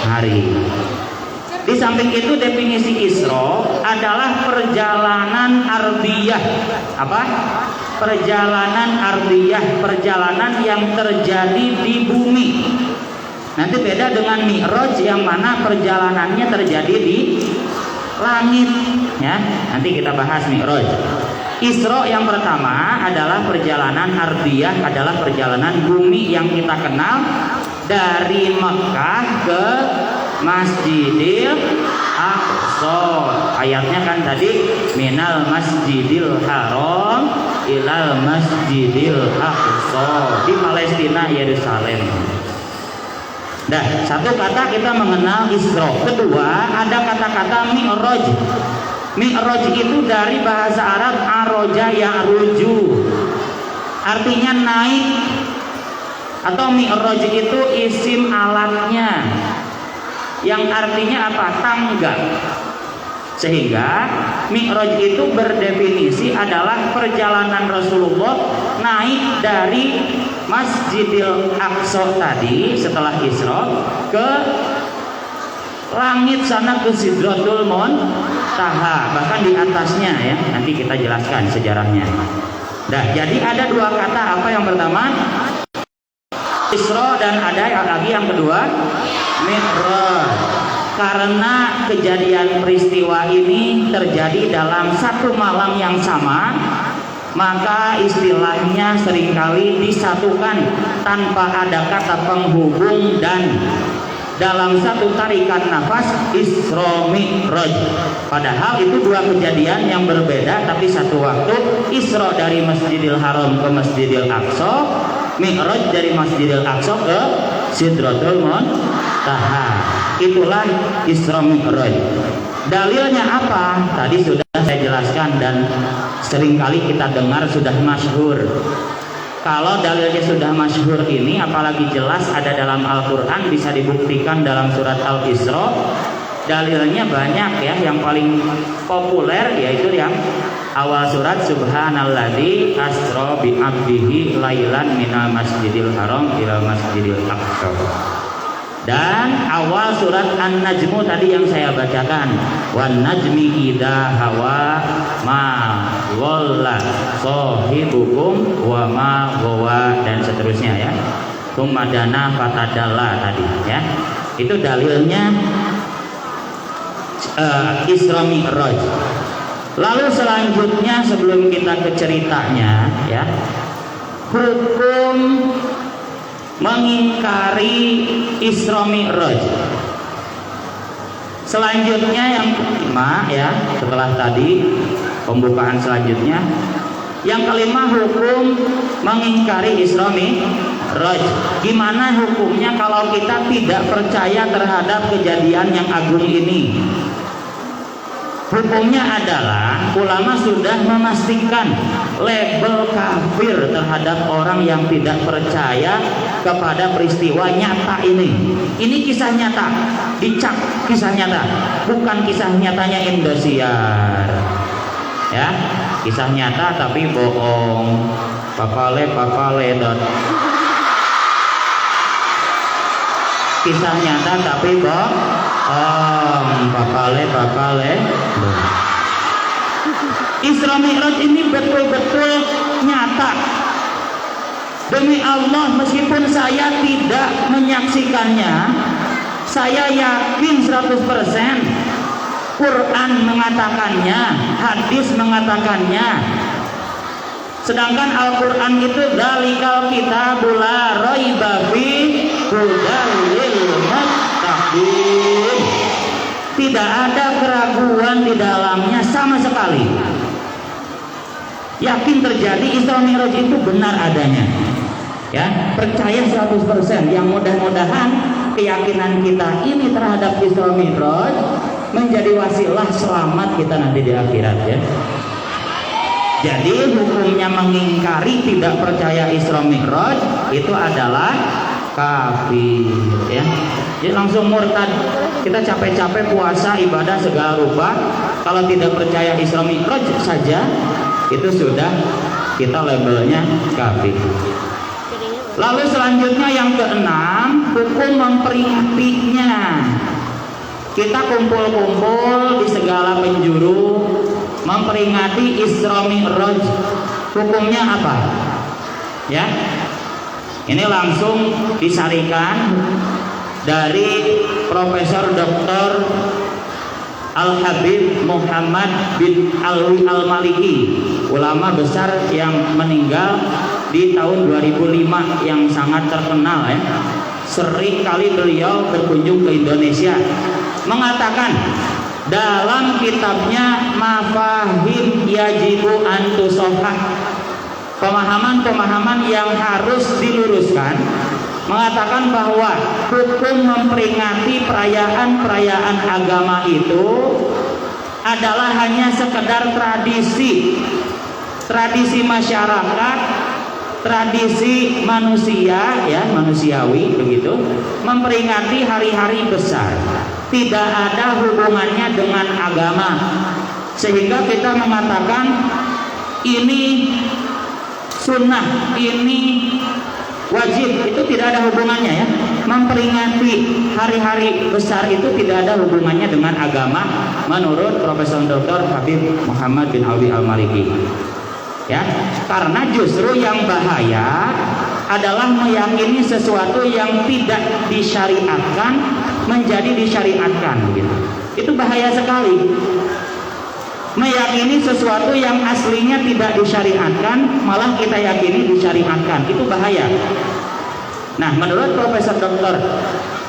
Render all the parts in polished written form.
hari. Di samping itu definisi Isra adalah perjalanan ardiyah. Apa? Perjalanan ardiyah, perjalanan yang terjadi di bumi. Nanti beda dengan Mi'raj yang mana perjalanannya terjadi di langit, ya. Nanti kita bahas Mi'raj. Isra yang pertama adalah perjalanan ardiyah, adalah perjalanan bumi yang kita kenal dari Mekah ke Masjidil Aqsa. Ayatnya kan tadi minal Masjidil Haram ilal Masjidil Aqsa, di Palestina, Yerusalem. Nah, satu kata kita mengenal Isra. Kedua, ada kata-kata Mi'raj. Mi'raj itu dari bahasa Arab aroja ya'ruju, artinya naik, atau Mi'raj itu isim alatnya yang artinya apa? Tangga. Sehingga Mi'raj itu berdefinisi adalah perjalanan Rasulullah naik dari Masjidil Aqsa tadi setelah Isra ke langit sana, ke Sidratul Muntaha, bahkan di atasnya, ya. Nanti kita jelaskan sejarahnya. Nah, jadi ada dua kata. Apa yang pertama? Isra, dan ada lagi yang kedua Mi'raj. Karena kejadian peristiwa ini terjadi dalam satu malam yang sama, maka istilahnya seringkali disatukan tanpa ada kata penghubung dan dalam satu tarikan nafas, Isra Mi'raj. Padahal itu dua kejadian yang berbeda, tapi satu waktu. Isra dari Masjidil Haram ke Masjidil Aqsa, Mi'raj dari Masjidil Aqsa ke Sidratul Muntaha. Itulah Isra Mi'raj. Dalilnya apa? Tadi sudah saya jelaskan dan seringkali kita dengar, sudah masyhur. Kalau dalilnya sudah masyhur ini, apalagi jelas ada dalam Al-Quran, bisa dibuktikan dalam surat Al-Isra. Dalilnya banyak, ya. Yang paling populer yaitu yang awal surat, Subhanalladzi asra bi 'abdihi lailan minal masjidil haram ila masjidil aqsa. Dan awal surat An-Najmu tadi yang saya bacakan, wan najmi idza hawa ma dhalla sahibukum wa ma ghawa, dan seterusnya, ya. Kumadana fatadalla tadi, ya. Itu dalilnya Isra Mi'raj. Lalu selanjutnya, sebelum kita ke ceritanya, ya, hukum mengingkari Isra Mi'raj. Selanjutnya yang kelima, ya, setelah tadi pembukaan selanjutnya, yang kelima hukum mengingkari Isra Mi'raj. Gimana hukumnya kalau kita tidak percaya terhadap kejadian yang agung ini? Hukumnya adalah ulama sudah memastikan label kafir terhadap orang yang tidak percaya kepada peristiwa nyata ini. Ini kisah nyata, dicak kisah nyata, bukan kisah nyatanya Indosiar, ya. Kisah nyata tapi bohong, papale dot. Kisah nyata tapi bohong, papale. Isra Mi'raj ini betul-betul nyata. Demi Allah, meskipun saya tidak menyaksikannya, saya yakin 100% Quran mengatakannya, hadis mengatakannya. Sedangkan Al-Quran itu dalikal kitabul la raiba fihi hudal lil muttaqin. Tidak ada keraguan di dalamnya sama sekali. Yakin terjadi, Isra Mi'raj itu benar adanya, ya, percaya 100%. Yang mudah-mudahan keyakinan kita ini terhadap Isra Mi'raj menjadi wasilah selamat kita nanti di akhirat, ya. Jadi hukumnya mengingkari, tidak percaya Isra Mi'raj itu adalah kafir, ya. Jadi langsung murtad. Kita capek-capek puasa, ibadah segala rupa, kalau tidak percaya Isra Mi'raj saja, itu sudah kita labelnya kafir. Lalu selanjutnya yang keenam, hukum memperingatinya. kita kumpul-kumpul di segala penjuru memperingati Isra Mi'raj. Hukumnya apa? Ya, ini langsung disarikan dari Profesor Dr. Al-Habib Muhammad bin Alwi Al-Maliki, ulama besar yang meninggal di tahun 2005 yang sangat terkenal ya. Sering kali beliau berkunjung ke Indonesia, mengatakan dalam kitabnya Mafahim Yajibu an Tusohah, pemahaman-pemahaman yang harus diluruskan, mengatakan bahwa hukum memperingati perayaan-perayaan agama itu adalah hanya sekedar tradisi masyarakat, tradisi manusia ya, manusiawi begitu, memperingati hari-hari besar, tidak ada hubungannya dengan agama. Sehingga kita mengatakan ini sunnah, ini wajib, itu tidak ada hubungannya ya. Memperingati hari-hari besar itu tidak ada hubungannya dengan agama menurut Profesor Dr. Habib Muhammad bin Alwi Al-Maliki. Ya, karena justru yang bahaya adalah meyakini sesuatu yang tidak disyariatkan menjadi disyariatkan gitu. Itu bahaya sekali. Meyakini sesuatu yang aslinya tidak disyariatkan malah kita yakini disyariatkan, itu bahaya. Nah, menurut Profesor Dr.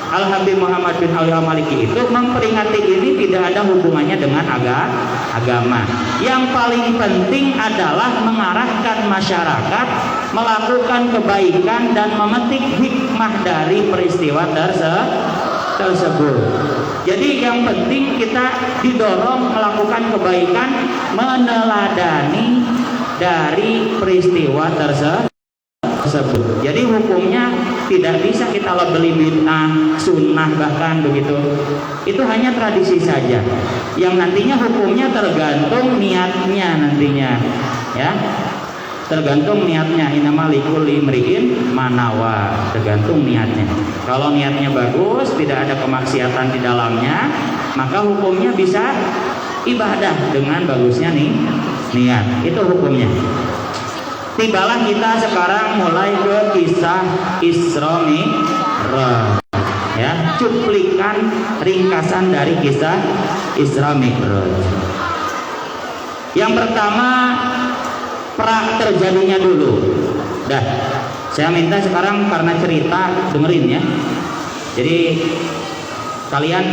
Al-Habib Muhammad bin Alwi Al-Maliki itu memperingati ini tidak ada hubungannya dengan agama. Yang paling penting adalah mengarahkan masyarakat melakukan kebaikan dan memetik hikmah dari peristiwa tersebut. Jadi yang penting kita didorong melakukan kebaikan, meneladani dari peristiwa tersebut. Jadi hukumnya tidak bisa kita labeli bid'ah, sunnah bahkan begitu. Itu hanya tradisi saja. Yang nantinya hukumnya tergantung niatnya nantinya, ya. Tergantung niatnya. Innamal likulli imri'in manawa. Tergantung niatnya. Kalau niatnya bagus, tidak ada kemaksiatan di dalamnya, maka hukumnya bisa ibadah dengan bagusnya nih niat. Itu hukumnya. Tibalah kita sekarang mulai ke kisah Isra Mi'raj. Ya, cuplikan ringkasan dari kisah Isra Mi'raj. Yang pertama, pra terjadinya dulu. Dah, saya minta sekarang karena cerita dengerin ya. Jadi kalian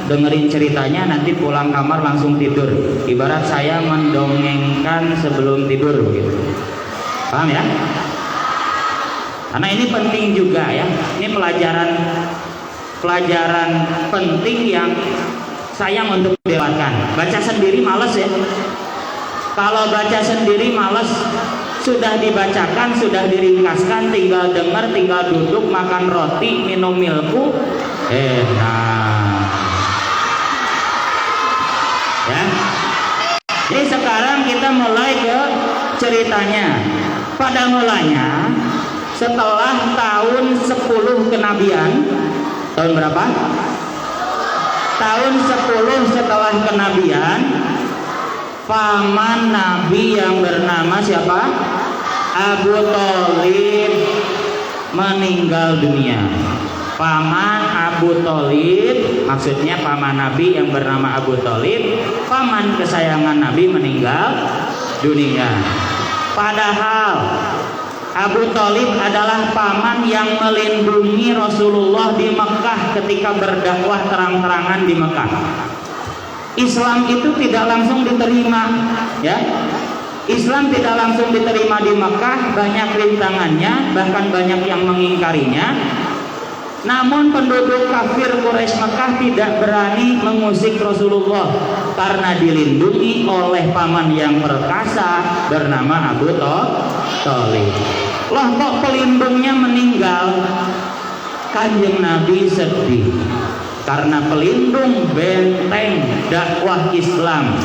dengerin ceritanya, nanti pulang kamar langsung tidur. Ibarat saya mendongengkan sebelum tidur begitu. Paham ya? Karena ini penting juga ya. Ini pelajaran penting yang sayang untuk dilewatkan. Baca sendiri males ya. Kalau baca sendiri males, sudah dibacakan, sudah diringkaskan, tinggal dengar, tinggal duduk, makan roti, minum milku, enak. Ya. Jadi sekarang kita mulai ke ceritanya. Pada mulanya setelah tahun 10 kenabian, tahun berapa? Tahun 10 setelah kenabian, paman Nabi yang bernama siapa? Abu Thalib meninggal dunia. Paman Abu Thalib, maksudnya paman Nabi yang bernama Abu Thalib, paman kesayangan Nabi meninggal dunia. Padahal Abu Thalib adalah paman yang melindungi Rasulullah di Mekah ketika berdakwah terang-terangan di Mekah. Islam itu tidak langsung diterima, ya. Islam tidak langsung diterima di Mekah, banyak rintangannya, bahkan banyak yang mengingkarinya. Namun penduduk kafir Quraisy Mekah tidak berani mengusik Rasulullah karena dilindungi oleh paman yang perkasa bernama Abu Thalib. Loh, kok pelindungnya meninggal? Kanjeng Nabi sedih karena pelindung benteng dakwah Islam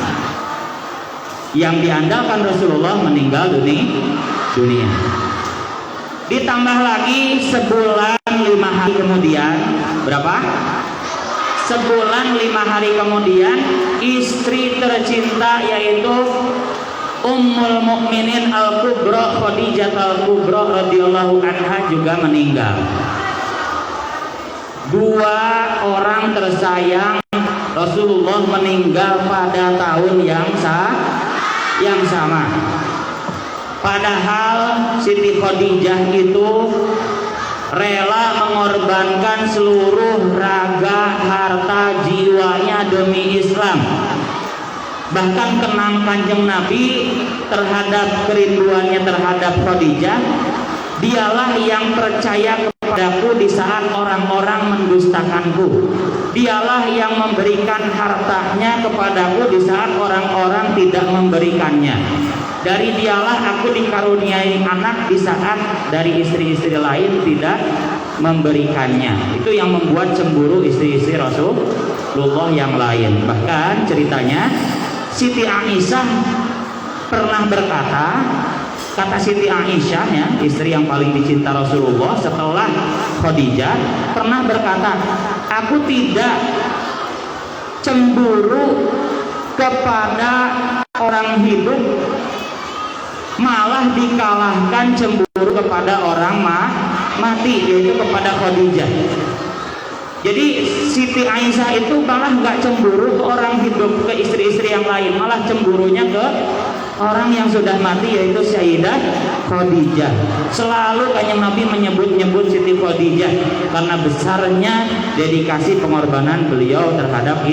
yang diandalkan Rasulullah meninggal dunia. Ditambah lagi sebulan 5 hari kemudian, berapa? Sebulan 5 hari kemudian istri tercinta yaitu Ummul Mukminin Al-Kubra Khadijah Al-Kubra radhiyallahu anha juga meninggal. Dua orang tersayang Rasulullah meninggal pada tahun yang sama. Padahal Siti Khadijah itu rela mengorbankan seluruh raga, harta, jiwanya demi Islam. Bahkan kenang Kanjeng Nabi terhadap kerinduannya terhadap Khadijah, dialah yang percaya kepadaku di saat orang-orang mendustakanku. Dialah yang memberikan hartanya kepadaku di saat orang-orang tidak memberikannya. Dari dialah aku dikaruniai anak di saat dari istri-istri lain tidak memberikannya. Itu yang membuat cemburu istri-istri Rasulullah yang lain. Bahkan ceritanya Siti Aisyah pernah berkata, kata Siti Aisyah ya, istri yang paling dicinta Rasulullah setelah Khadijah, pernah berkata, aku tidak cemburu kepada orang hidup, malah dikalahkan cemburu kepada orang mati, yaitu kepada Khadijah. Jadi Siti Aisyah itu malah nggak cemburu ke orang hidup, ke istri-istri yang lain, malah cemburunya ke orang yang sudah mati, yaitu Sayyidah Khadijah. Selalu Kanjeng Nabi menyebut-nyebut Siti Khadijah karena besarnya dedikasi pengorbanan beliau terhadap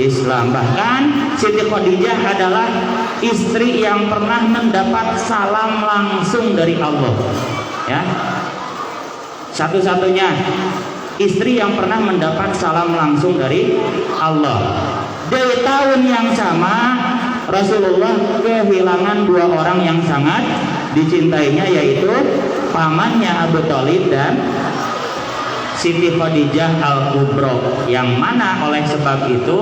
Islam. Bahkan Siti Khadijah adalah istri yang pernah mendapat salam langsung dari Allah. Ya, satu-satunya istri yang pernah mendapat salam langsung dari Allah. Di tahun yang sama Rasulullah kehilangan dua orang yang sangat dicintainya, yaitu pamannya Abu Thalib dan Siti Khadijah Al-Kubra, yang mana oleh sebab itu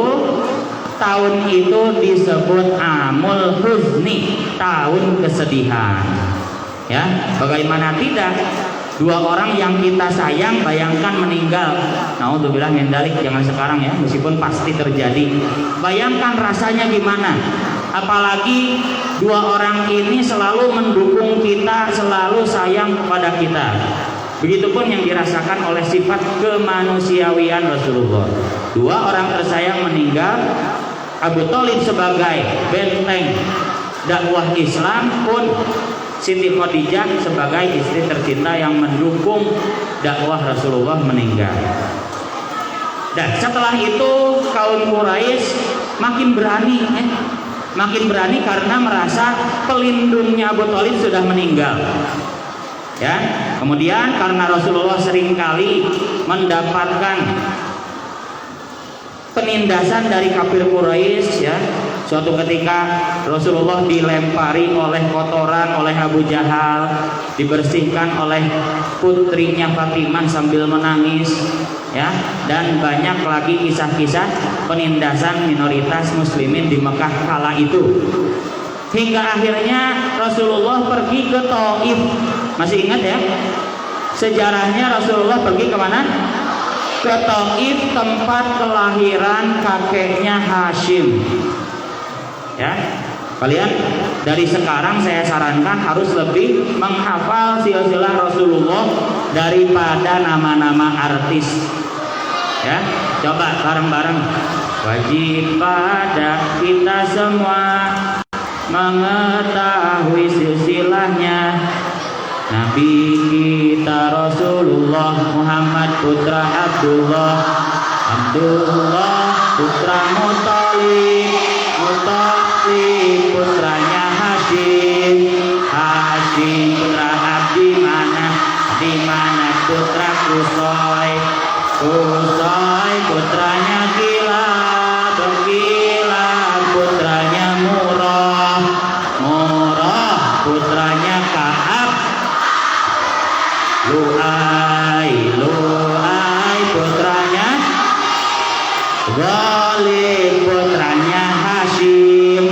tahun itu disebut Amul Huzni, tahun kesedihan. Ya, bagaimana tidak? Dua orang yang kita sayang, bayangkan meninggal. Naudzubillah min dzalik, jangan sekarang ya, meskipun pasti terjadi. Bayangkan rasanya gimana? Apalagi dua orang ini selalu mendukung kita, selalu sayang kepada kita. Begitupun yang dirasakan oleh sifat kemanusiawian Rasulullah. Dua orang tersayang meninggal, Abu Thalib sebagai benteng dakwah Islam pun Siti Khadijah sebagai istri tercinta yang mendukung dakwah Rasulullah meninggal. Dan setelah itu kaum Quraisy makin berani karena merasa pelindungnya Abu Thalib sudah meninggal. Ya, kemudian karena Rasulullah seringkali mendapatkan penindasan dari kafir Quraisy, ya. Suatu ketika Rasulullah dilempari oleh kotoran oleh Abu Jahal, dibersihkan oleh putrinya Fatimah sambil menangis, ya. Dan banyak lagi kisah-kisah penindasan minoritas muslimin di Mekah kala itu. Hingga akhirnya Rasulullah pergi ke Taif. Masih ingat ya? Sejarahnya Rasulullah pergi kemana? Ke Taif, tempat kelahiran kakeknya Hashim. Ya, kalian dari sekarang saya sarankan harus lebih menghafal silsilah Rasulullah daripada nama-nama artis. Ya, coba bareng-bareng. Wajib pada kita semua mengetahui silsilahnya Nabi kita Rasulullah Muhammad putra Abdullah, Abdullah putra Muthalib, Muthalib putranya Hashim, Hashim putra Abdi Manaf, Abdi Manaf putra Qusay, Qusay putranya Kilab, Kilab putranya Murrah, Murrah putranya Ka'ab, Lu'ay, Lu'ay putranya Ghalib putranya Hashim,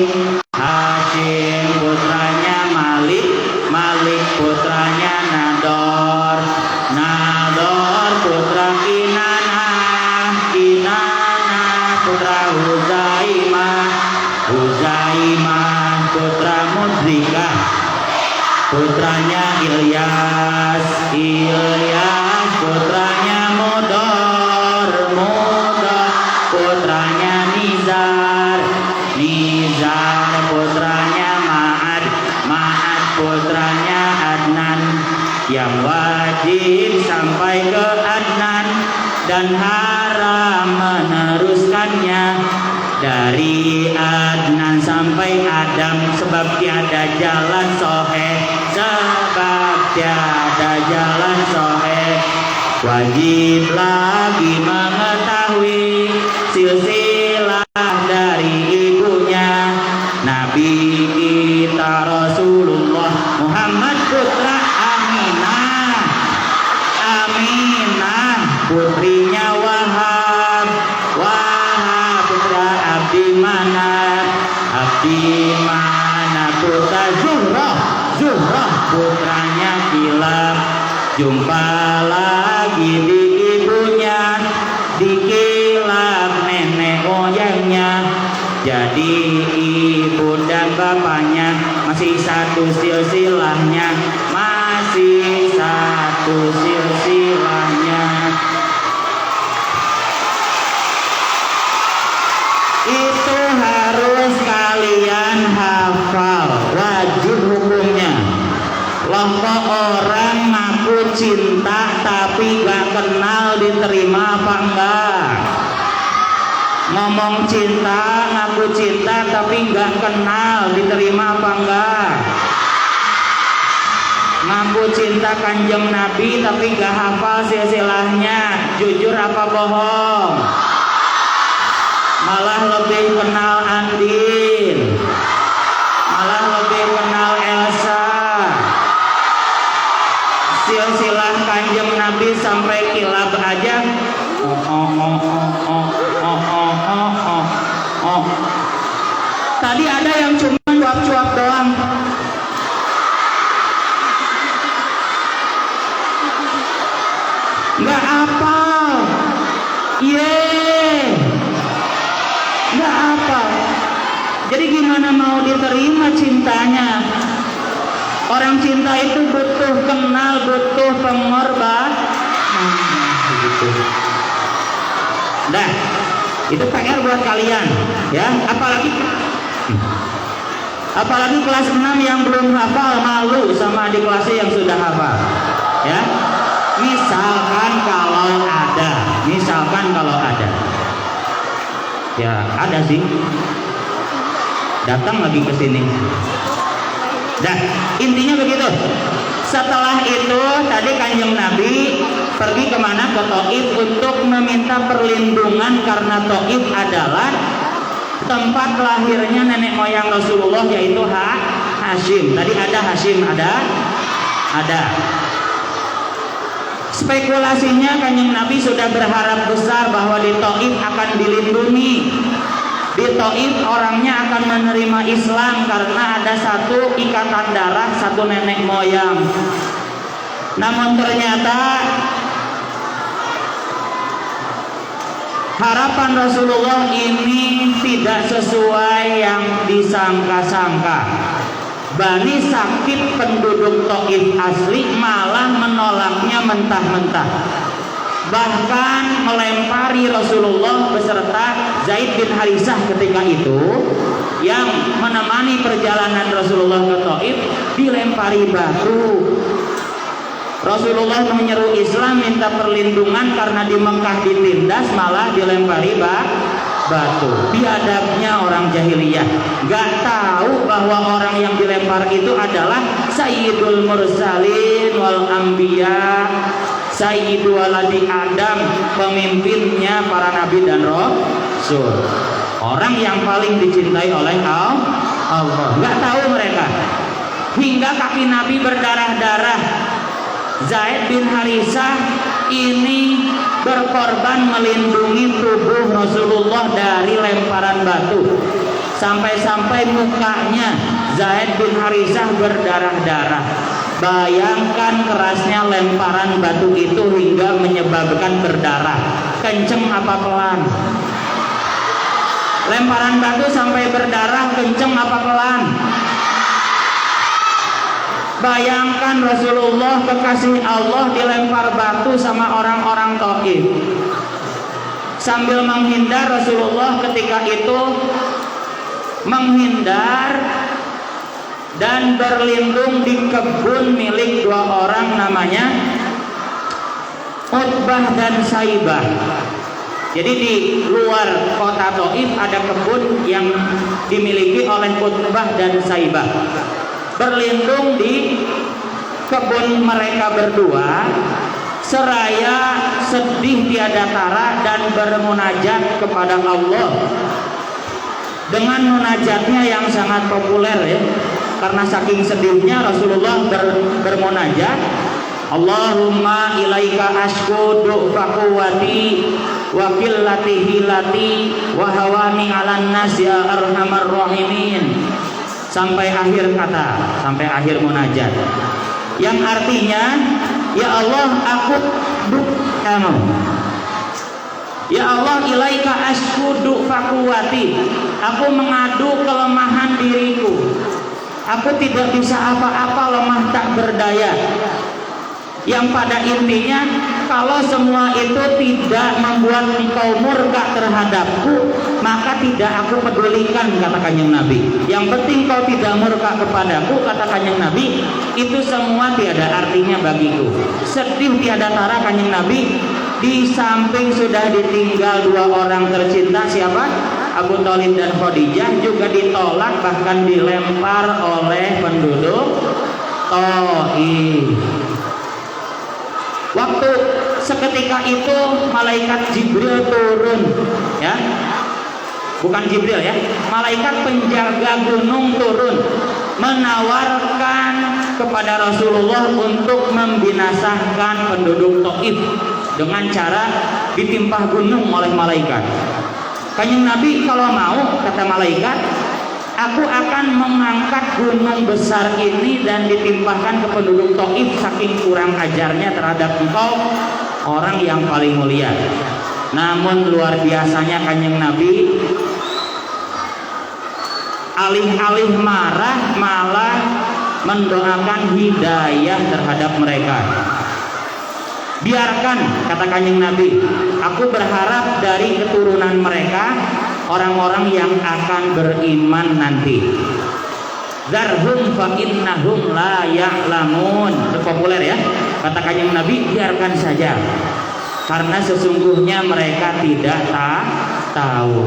Hashim putranya Malik, Malik putranya Nador, Nador putra Kinanah, Kinanah putra Huzaimah, Huzaimah putra Mudrikah, putranya Ilyas, Ilyas putranya Mudor, Mudor putranya Nizar, Nizar putranya Ma'ad, Ma'ad putranya Adnan. Yang wajib sampai ke Adnan dan haram meneruskannya dari Adnan sampai Adam, sebab tiada jalan soheh, sebab tiada jalan soheh. Wajib lagi mengetahui silsilah dari ibunya Nabi kita Rasulullah Muhammad putra Aminah, Aminah putrinya Wahab, Wahab putra Abdi Manaf, Abdi Manaf putra Zuhrah, Zuhrah putranya Kilab. Jumpa lagi di ibunya, di Kilab nenek moyangnya. Jadi ibu dan bapaknya masih satu silsilahnya, masih satu silsilahnya. Itu harus kalian hafal, wajib hukumnya. Loh kok orang ngaku cinta tapi gak kenal diterima apa enggak? Ngomong cinta, ngaku cinta tapi gak kenal diterima apa enggak? Ngaku cinta Kanjeng Nabi tapi gak hafal silsilahnya, jujur apa bohong? Malah lebih kenal Andin, malah lebih kenal Elsa. Silsilah Kanjeng Nabi sampai Kilab aja. Tadi ada yang cuma cuap-cuap doang. Nggak apa, nggak apa. Jadi gimana mau diterima cintanya? Orang cinta itu butuh kenal, butuh pengorban. Begitu. Dah, itu PR buat kalian, ya. Apalagi kelas 6 yang belum hafal, malu sama adik kelasnya yang sudah hafal, ya. Misalkan kalau ada, ya ada sih. Datang lagi ke sini. Dah, intinya begitu. Setelah itu tadi Kanjeng Nabi pergi kemana? Ke Taif untuk meminta perlindungan, karena Taif adalah tempat lahirnya nenek moyang Rasulullah, yaitu Hashim. Tadi ada Hashim, ada. Spekulasinya Kanjeng Nabi sudah berharap besar bahwa di Taif akan dilindungi. Di Taif orangnya akan menerima Islam karena ada satu ikatan darah, satu nenek moyang. Namun ternyata harapan Rasulullah ini tidak sesuai yang disangka-sangka. Bani Sakif penduduk Taif asli malah menolaknya mentah-mentah. Bahkan melempari Rasulullah beserta Zaid bin Harisah ketika itu, yang menemani perjalanan Rasulullah ke Taif, dilempari batu. Rasulullah menyeru Islam, minta perlindungan karena di Mekah ditindas, malah dilempari batu. Biadabnya orang jahiliyah, gak tahu bahwa orang yang dilempar itu adalah Sayyidul Mursalin wal Anbiya, Sayyidu waladi Adam, pemimpinnya para nabi dan rasul, orang yang paling dicintai oleh Allah. Nggak tahu mereka, hingga kaki Nabi berdarah-darah. Zaid bin Harisah ini berkorban melindungi tubuh Rasulullah dari lemparan batu, sampai-sampai mukanya Zaid bin Harisah berdarah-darah. Bayangkan kerasnya lemparan batu itu hingga menyebabkan berdarah. Kenceng apa pelan? Lemparan batu sampai berdarah kenceng apa pelan? Bayangkan Rasulullah kekasih Allah dilempar batu sama orang-orang Taif. Sambil menghindar, Rasulullah ketika itu menghindar dan berlindung di kebun milik dua orang namanya Utbah dan Saibah. Jadi di luar kota Taif ada kebun yang dimiliki oleh Utbah dan Saibah. Berlindung di kebun mereka berdua, seraya sedih tiada tara dan bermunajat kepada Allah dengan munajatnya yang sangat populer ya, karena saking sedihnya Rasulullah bermunajat, Allahumma ilaika ashku du'fa quwwati wa qillati hilati wa hawani 'alan nas ya arhamar rahimin, sampai akhir kata, sampai akhir munajat, yang artinya, ya Allah aku kamu, ya Allah ilaika ashku du'fa quwwati, aku mengadu kelemahan diriku, aku tidak bisa apa-apa, lemah tak berdaya. Yang pada intinya, kalau semua itu tidak membuat engkau murka terhadapku, maka tidak aku pedulikan, kata Kanjeng Nabi. Yang penting kau tidak murka kepadaku, kata Kanjeng Nabi, itu semua tiada artinya bagiku. Sedih tiada tara Kanjeng Nabi, di samping sudah ditinggal dua orang tercinta, siapa? Abu Thalib dan Khadijah, juga ditolak bahkan dilempar oleh penduduk Taif. Waktu seketika itu malaikat Jibril turun, ya, bukan Jibril ya, malaikat penjaga gunung turun menawarkan kepada Rasulullah untuk membinasakan penduduk Taif dengan cara ditimpah gunung oleh malaikat. Kanjeng Nabi kalau mau, kata malaikat, aku akan mengangkat gunung besar ini dan ditimpahkan ke penduduk Taif, saking kurang ajarnya terhadap engkau, orang yang paling mulia. Namun luar biasanya Kanjeng Nabi, alih-alih marah malah mendoakan hidayah terhadap mereka. Biarkan, kata Kanjeng Nabi, aku berharap dari keturunan mereka orang-orang yang akan beriman nanti. Zarhum fa innahum la ya'lamun. Itu populer ya, kata Kanjeng Nabi, biarkan saja karena sesungguhnya mereka tidak tahu.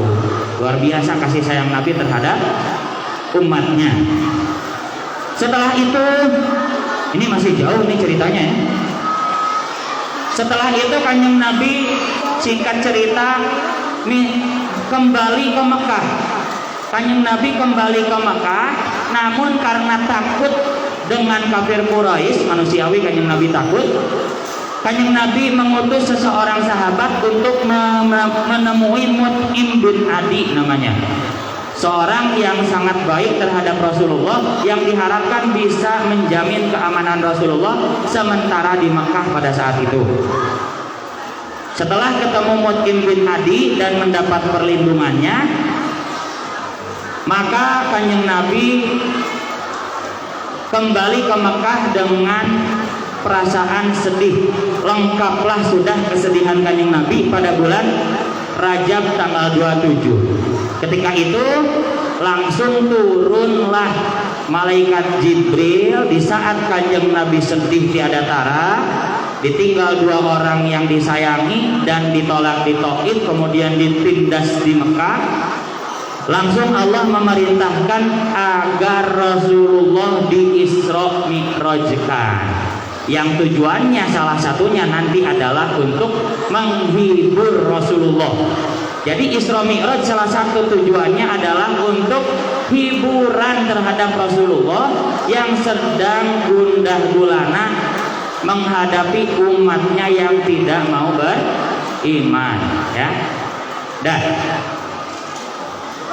Luar biasa kasih sayang Nabi terhadap umatnya. Setelah itu, ini masih jauh nih ceritanya ya. Setelah itu Kanjeng Nabi, singkat cerita, kembali ke Mekah. Kanjeng Nabi kembali ke Mekah, namun karena takut dengan kafir Quraisy, manusiawi Kanjeng Nabi takut, Kanjeng Nabi mengutus seseorang sahabat untuk menemui Mut'im bin Adi namanya, seorang yang sangat baik terhadap Rasulullah, yang diharapkan bisa menjamin keamanan Rasulullah sementara di Mekah pada saat itu. Setelah ketemu Mut'im bin Adi dan mendapat perlindungannya, maka Kanjeng Nabi kembali ke Mekah dengan perasaan sedih. Lengkaplah sudah kesedihan Kanjeng Nabi pada bulan Rajab tanggal 27. Ketika itu langsung turunlah malaikat Jibril di saat Kanjeng Nabi sedih tiada tara, ditinggal dua orang yang disayangi dan ditolak di Taif, kemudian ditindas di Mekah. Langsung Allah memerintahkan agar Rasulullah di Isra Mi'rajkan, yang tujuannya salah satunya nanti adalah untuk menghibur Rasulullah. Jadi Isra Mi'raj salah satu tujuannya adalah untuk hiburan terhadap Rasulullah yang sedang gundah gulana menghadapi umatnya yang tidak mau beriman, ya. Dan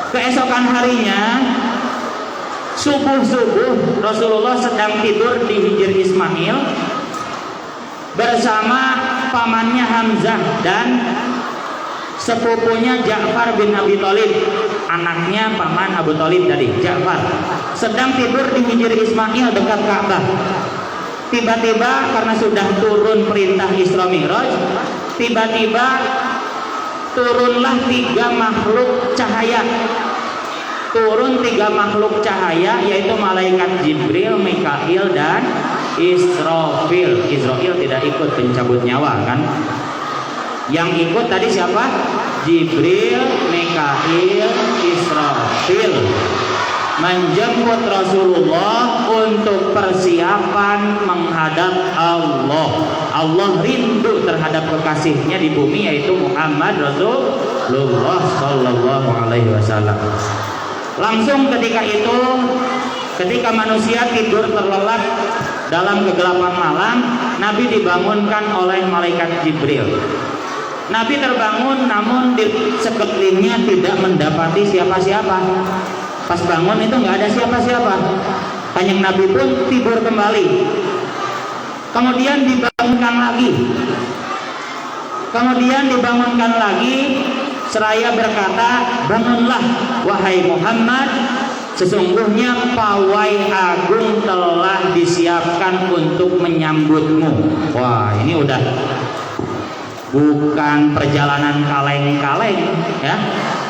keesokan harinya subuh-subuh Rasulullah sedang tidur di Hijr Ismail bersama pamannya Hamzah dan sepupunya Ja'far bin Abi Thalib. anaknya paman Abu Thalib tadi, Ja'far, sedang tidur di hijri Ismail dekat Ka'bah. Tiba-tiba karena sudah turun perintah Isra Mi'raj, tiba-tiba turunlah 3 makhluk cahaya. Turun 3 makhluk cahaya, yaitu malaikat Jibril, Mikail, dan Israfil. Israfil tidak ikut pencabut nyawa kan? Yang ikut tadi siapa? Jibril, Mikail, Israfil. Menjemput Rasulullah untuk persiapan menghadap Allah. Allah rindu terhadap kekasihnya di bumi, yaitu Muhammad Rasulullah Sallallahu Alaihi Wasallam. Langsung ketika itu, ketika manusia tidur terlelap dalam kegelapan malam, Nabi dibangunkan oleh malaikat Jibril. Nabi terbangun, namun di sekelilingnya tidak mendapati siapa-siapa. Pas bangun itu nggak ada siapa-siapa. Kanjeng Nabi pun tidur kembali. Kemudian dibangunkan lagi. Seraya berkata, bangunlah wahai Muhammad, sesungguhnya pawai agung telah disiapkan untuk menyambutmu. Wah, ini udah bukan perjalanan kaleng-kaleng ya.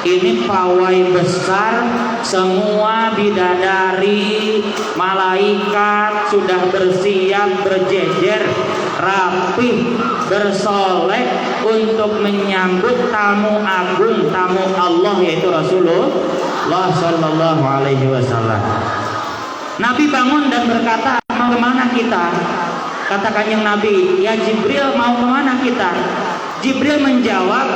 Ini pawai besar, semua bidadari, malaikat sudah bersiap, berjejer, rapih, bersolek untuk menyambut tamu agung, tamu Allah, yaitu Rasulullah Sallallahu Alaihi Wasallam. Nabi bangun dan berkata, mau kemana kita? Kata Kanjeng Nabi, ya Jibril, mau kemana kita? Jibril menjawab,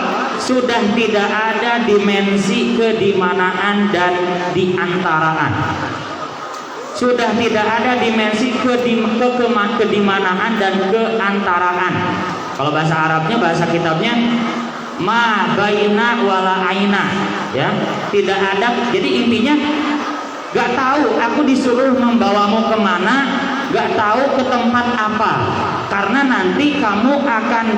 sudah tidak ada dimensi kedimanaan dan diantaraan. Sudah tidak ada dimensi kedimanaan dan keantaraan. Kalau bahasa Arabnya, bahasa kitabnya, ma baina wala aina, ya, tidak ada. Jadi intinya, gak tahu aku disuruh membawamu kemana, gak tahu ke tempat apa, karena nanti kamu akan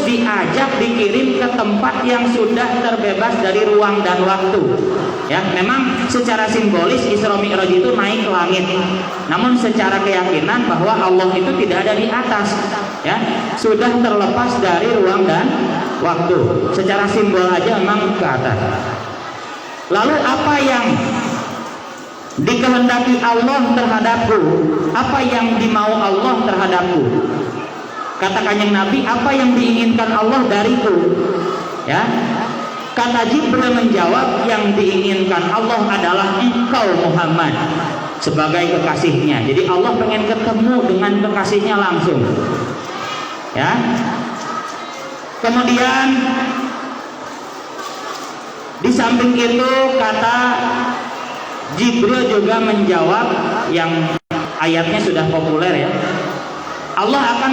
diajak, dikirim ke tempat yang sudah terbebas dari ruang dan waktu. Ya, memang secara simbolis Isra Mi'raj itu naik ke langit. Namun secara keyakinan bahwa Allah itu tidak ada di atas, ya, sudah terlepas dari ruang dan waktu. Secara simbol aja memang ke atas. Lalu apa yang dikehendaki Allah terhadapku? Apa yang dimau Allah terhadapku? Kata Kanjeng Nabi, apa yang diinginkan Allah dariku? Ya. Kata Jibril menjawab, yang diinginkan Allah adalah engkau Muhammad sebagai kekasihnya. Jadi Allah pengen ketemu dengan kekasihnya langsung. Ya. Kemudian di samping itu kata Jibril juga menjawab yang ayatnya sudah populer ya. Allah akan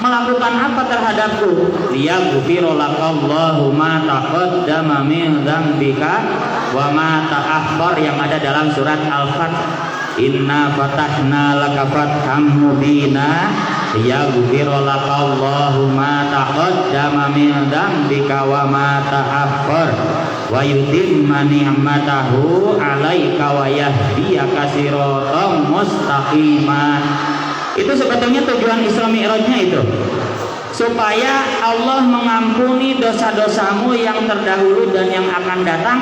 melakukan apa terhadapku? Liyaghfira lakallahu ma taqaddama min dzambika wa ma ta'akhkhar, yang ada dalam surat Al-Fath. Inna fatahna laka fatham mubina liyaghfira lakallahu ma taqaddama min dzambika wa ma ta'akhkhar wa yutimma ni'matahu 'alaika wa yahdiyaka siratan mustaqiman. Itu sebetulnya tujuan Isra Mi'rajnya itu, supaya Allah mengampuni dosa-dosamu yang terdahulu dan yang akan datang,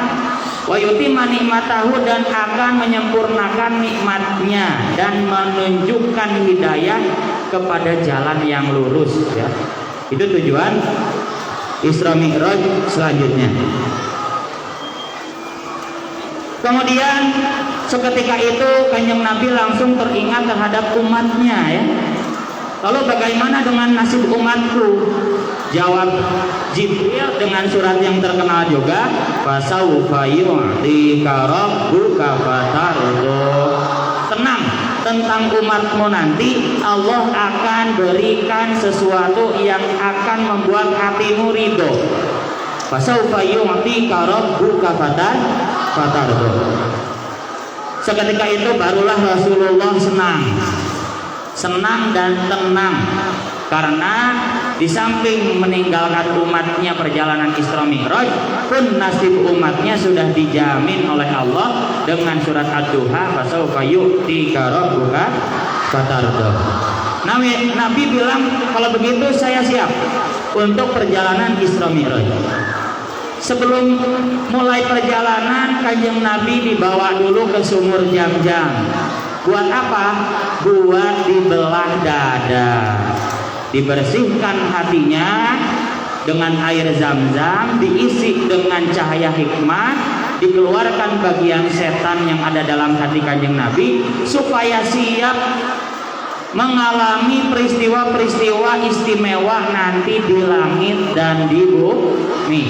wa yutimma ni'matahu, dan akan menyempurnakan nikmatnya dan menunjukkan hidayah kepada jalan yang lurus ya. Itu tujuan Isra Mi'raj selanjutnya. Kemudian seketika itu Kanjeng Nabi langsung teringat terhadap umatnya ya. Lalu bagaimana dengan nasib umatku? Jawab Jibril dengan surat yang terkenal juga, fasaufa yu'tika rabbuka fatardo. Tenang, tentang umatmu nanti Allah akan berikan sesuatu yang akan membuat hatimu ridho. Fasaufa yu'tika rabbuka fatardo. Seketika itu barulah Rasulullah senang dan tenang. Karena di samping meninggalkan umatnya perjalanan Isra Mi'raj, pun nasib umatnya sudah dijamin oleh Allah dengan surat Ad-Duha, fasaufa yu'tika rabbuka fatardah. Nabi bilang, kalau begitu saya siap untuk perjalanan Isra Mi'raj. Sebelum mulai perjalanan, Kanjeng Nabi dibawa dulu ke sumur Zam-Zam. Buat apa? Buat dibelah dada, dibersihkan hatinya dengan air Zam-Zam, diisi dengan cahaya hikmah, dikeluarkan bagian setan yang ada dalam hati Kanjeng Nabi, supaya siap mengalami peristiwa-peristiwa istimewa nanti di langit dan di bumi.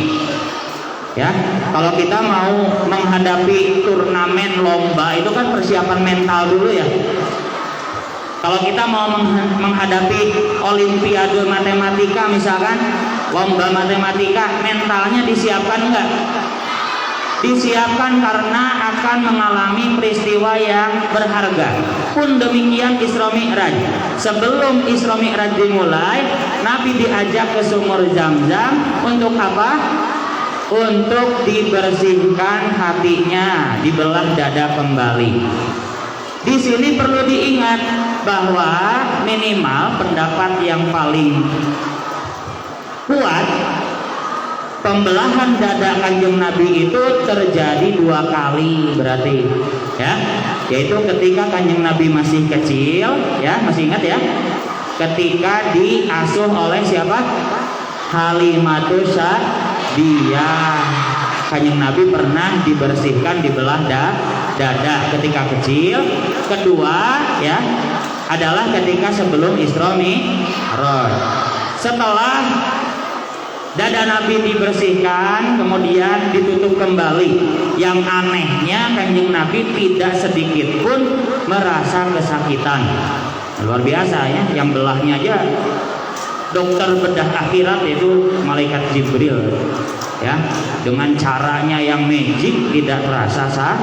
Ya, kalau kita mau menghadapi turnamen lomba itu kan persiapan mental dulu ya. Kalau kita mau menghadapi olimpiade matematika misalkan, lomba matematika, mentalnya disiapkan enggak? Disiapkan, karena akan mengalami peristiwa yang berharga. Pun demikian Isra Mi'raj. Sebelum Isra Mi'raj dimulai, Nabi diajak ke sumur Zam-Zam untuk apa? Untuk dibersihkan hatinya, dibelah dada kembali. Di sini perlu diingat bahwa minimal pendapat yang paling kuat, pembelahan dada Kanjeng Nabi itu terjadi 2 kali berarti, ya, yaitu ketika Kanjeng Nabi masih kecil, ya, masih ingat ya, ketika diasuh oleh siapa? Halimatus Sa'diyah. Kanjeng Nabi pernah dibersihkan, dibelah dada ketika kecil. Kedua, ya, adalah ketika sebelum Isra Mi'raj. Setelah dada Nabi dibersihkan, kemudian ditutup kembali. Yang anehnya, Kanjeng Nabi tidak sedikit pun merasa kesakitan. Luar biasa ya, yang belahnya aja dokter bedah akhirat, yaitu malaikat Jibril, ya, dengan caranya yang magic tidak terasa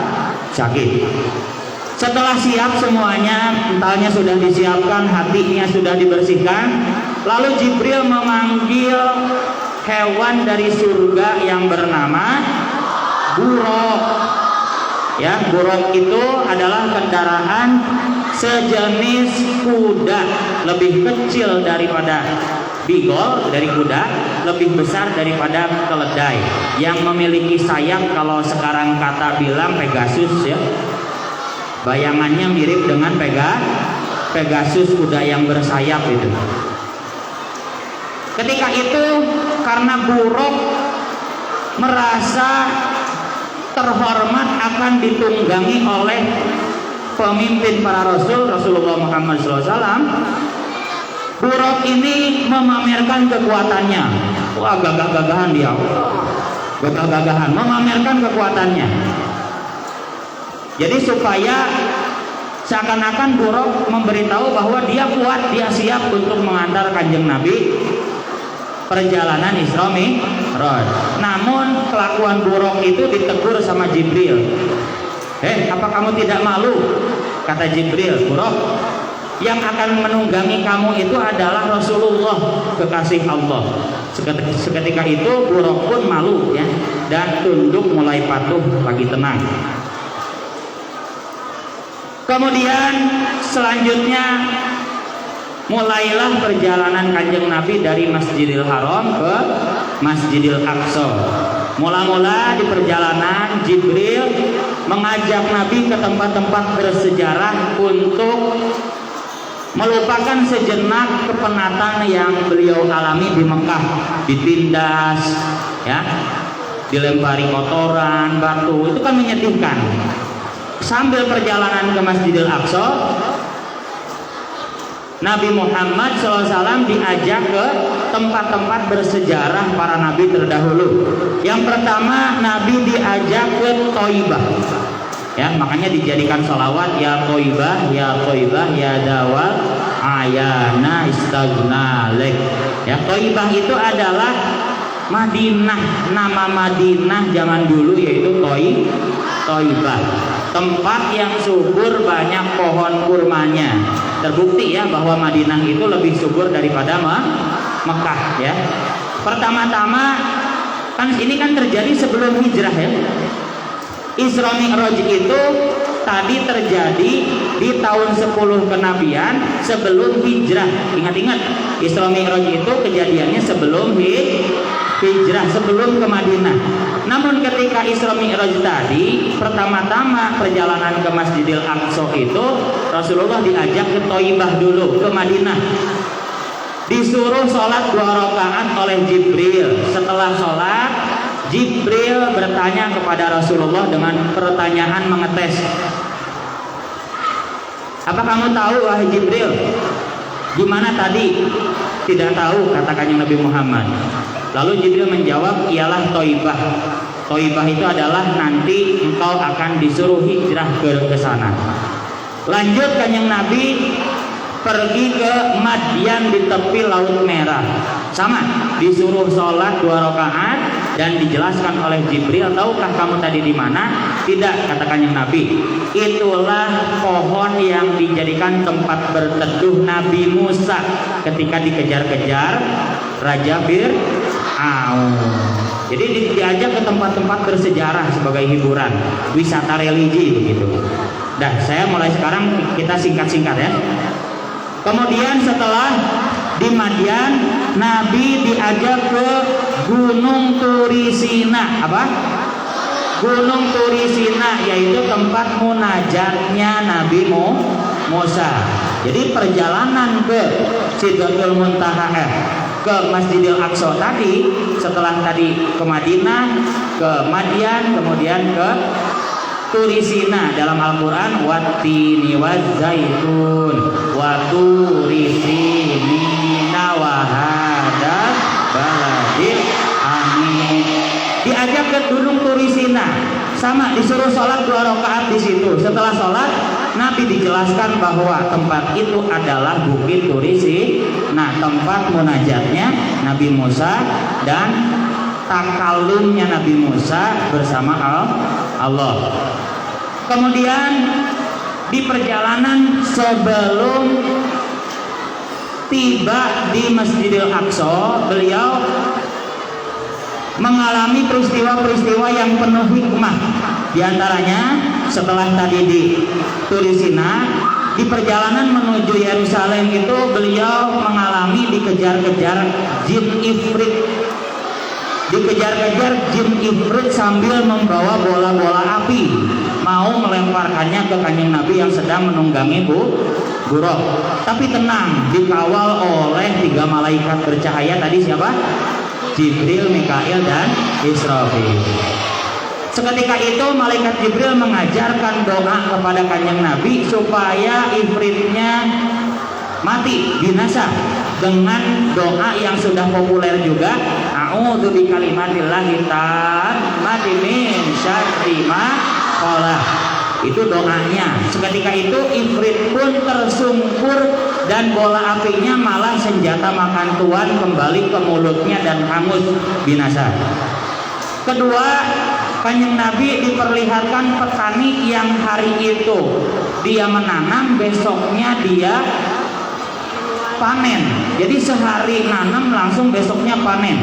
sakit. Setelah siap semuanya, mentalnya sudah disiapkan, hatinya sudah dibersihkan, lalu Jibril memanggil hewan dari surga yang bernama buraq. Ya, buraq itu adalah kendaraan sejenis kuda, lebih kecil daripada bigol, dari kuda, lebih besar daripada keledai, yang memiliki sayap, kalau sekarang kata bilang Pegasus ya. Bayangannya mirip dengan Pegasus, kuda yang bersayap itu. Ketika itu, karena buraq merasa terhormat akan ditunggangi oleh pemimpin para rasul, Rasulullah Muhammad SAW, buraq ini memamerkan kekuatannya. Wah, gagah-gagahan dia, gagah-gagahan, memamerkan kekuatannya. Jadi supaya seakan-akan buraq memberitahu bahwa dia kuat, dia siap untuk mengantar Kanjeng Nabi perjalanan Isra Mi'raj. Namun kelakuan buraq itu ditegur sama Jibril. Apa kamu tidak malu? Kata Jibril, buraq, yang akan menunggangi kamu itu adalah Rasulullah, kekasih Allah. Seketika itu buraq pun malu ya, dan tunduk, mulai patuh, lagi tenang. Kemudian selanjutnya mulailah perjalanan Kanjeng Nabi dari Masjidil Haram ke Masjidil Aqsa. Mula-mula di perjalanan, Jibril mengajak Nabi ke tempat-tempat bersejarah untuk melupakan sejenak kepenatan yang beliau alami di Mekah, ditindas, ya, dilempari kotoran, batu, itu kan menyedihkan. Sambil perjalanan ke Masjidil Aqsa, Nabi Muhammad SAW diajak ke tempat-tempat bersejarah para nabi terdahulu. Yang pertama, Nabi diajak ke Thaibah. Ya, makanya dijadikan sholawat, ya Thaibah, ya Thaibah, ya Dawal, ayana istagna lek. Ya, Thaibah itu adalah Madinah, nama Madinah zaman dulu yaitu Thaibah. Tempat yang subur, banyak pohon kurmanya. terbukti ya bahwa Madinah itu lebih subur daripada Mekah ya. Pertama-tama kan ini kan terjadi sebelum hijrah ya. Isra Mi'raj itu tadi terjadi di tahun 10 kenabian sebelum hijrah. Ingat-ingat, Isra Mi'raj itu kejadiannya sebelum hijrah, sebelum ke Madinah. Namun ketika Isra Mi'raj tadi, pertama-tama perjalanan ke Masjidil Aqsa itu Rasulullah diajak ke Thaibah dulu, ke Madinah. Disuruh sholat 2 rakaat oleh Jibril. Setelah sholat, Jibril bertanya kepada Rasulullah dengan pertanyaan mengetes. Apa kamu tahu wahai Jibril? Gimana tadi? Tidak tahu, katakannya Nabi Muhammad. Lalu Jibril menjawab, ialah Thaibah. Thaibah itu adalah nanti engkau akan disuruh hijrah ke sana. Lanjut kanjeng Nabi pergi ke Madyan di tepi Laut Merah. Sama, disuruh sholat 2 rakaat dan dijelaskan oleh Jibril, tahukah kamu tadi di mana? Tidak, katakan yang Nabi. Itulah pohon yang dijadikan tempat berteduh Nabi Musa ketika dikejar-kejar Raja Fir'aun. Jadi diajak ke tempat-tempat bersejarah sebagai hiburan, wisata religi begitu. Dah, saya mulai sekarang kita singkat-singkat ya. Kemudian setelah di Madyan, Nabi diajak ke Gunung Turisina. Apa? Gunung Turisina, yaitu tempat munajatnya Nabi Musa. Jadi perjalanan ke Sidratul Muntaha, ke Masjidil Aqsa tadi, setelah tadi ke Madinah, ke Madyan, kemudian ke Turisina. Dalam Al-Quran, wattini wazzaitun waturisina wahadal baladil amin. Diajak ke Gunung Turisina, sama disuruh sholat 2 rakaat di situ. Setelah sholat, Nabi dijelaskan bahwa tempat itu adalah Bukit Turisina, tempat munajatnya Nabi Musa dan takalumnya Nabi Musa bersama Allah. Kemudian di perjalanan sebelum tiba di Masjidil Aqsa, beliau mengalami peristiwa-peristiwa yang penuh hikmah. Di antaranya setelah tadi di Turisina, di perjalanan menuju Yerusalem itu beliau mengalami dikejar-kejar jin ifrit. Dikejar-kejar jin ifrit sambil membawa bola-bola api, mau melemparkannya ke kanjeng Nabi yang sedang menunggangi buruk. Tapi tenang, dikawal oleh 3 malaikat bercahaya. Tadi siapa? Jibril, Mikail, dan Israfil. Seketika itu malaikat Jibril mengajarkan doa kepada kanjeng Nabi supaya ifritnya mati, binasa, dengan doa yang sudah populer juga, a'udzu bikalimatillahi tammati min syarri ma khalaq. Itu doanya. Seketika itu ifrit pun tersungkur dan bola apinya malah senjata makan tuan kembali ke mulutnya dan hangus binasa. Kedua, kanjeng Nabi diperlihatkan petani yang hari itu dia menanam, besoknya dia panen. Jadi sehari nanam langsung besoknya panen.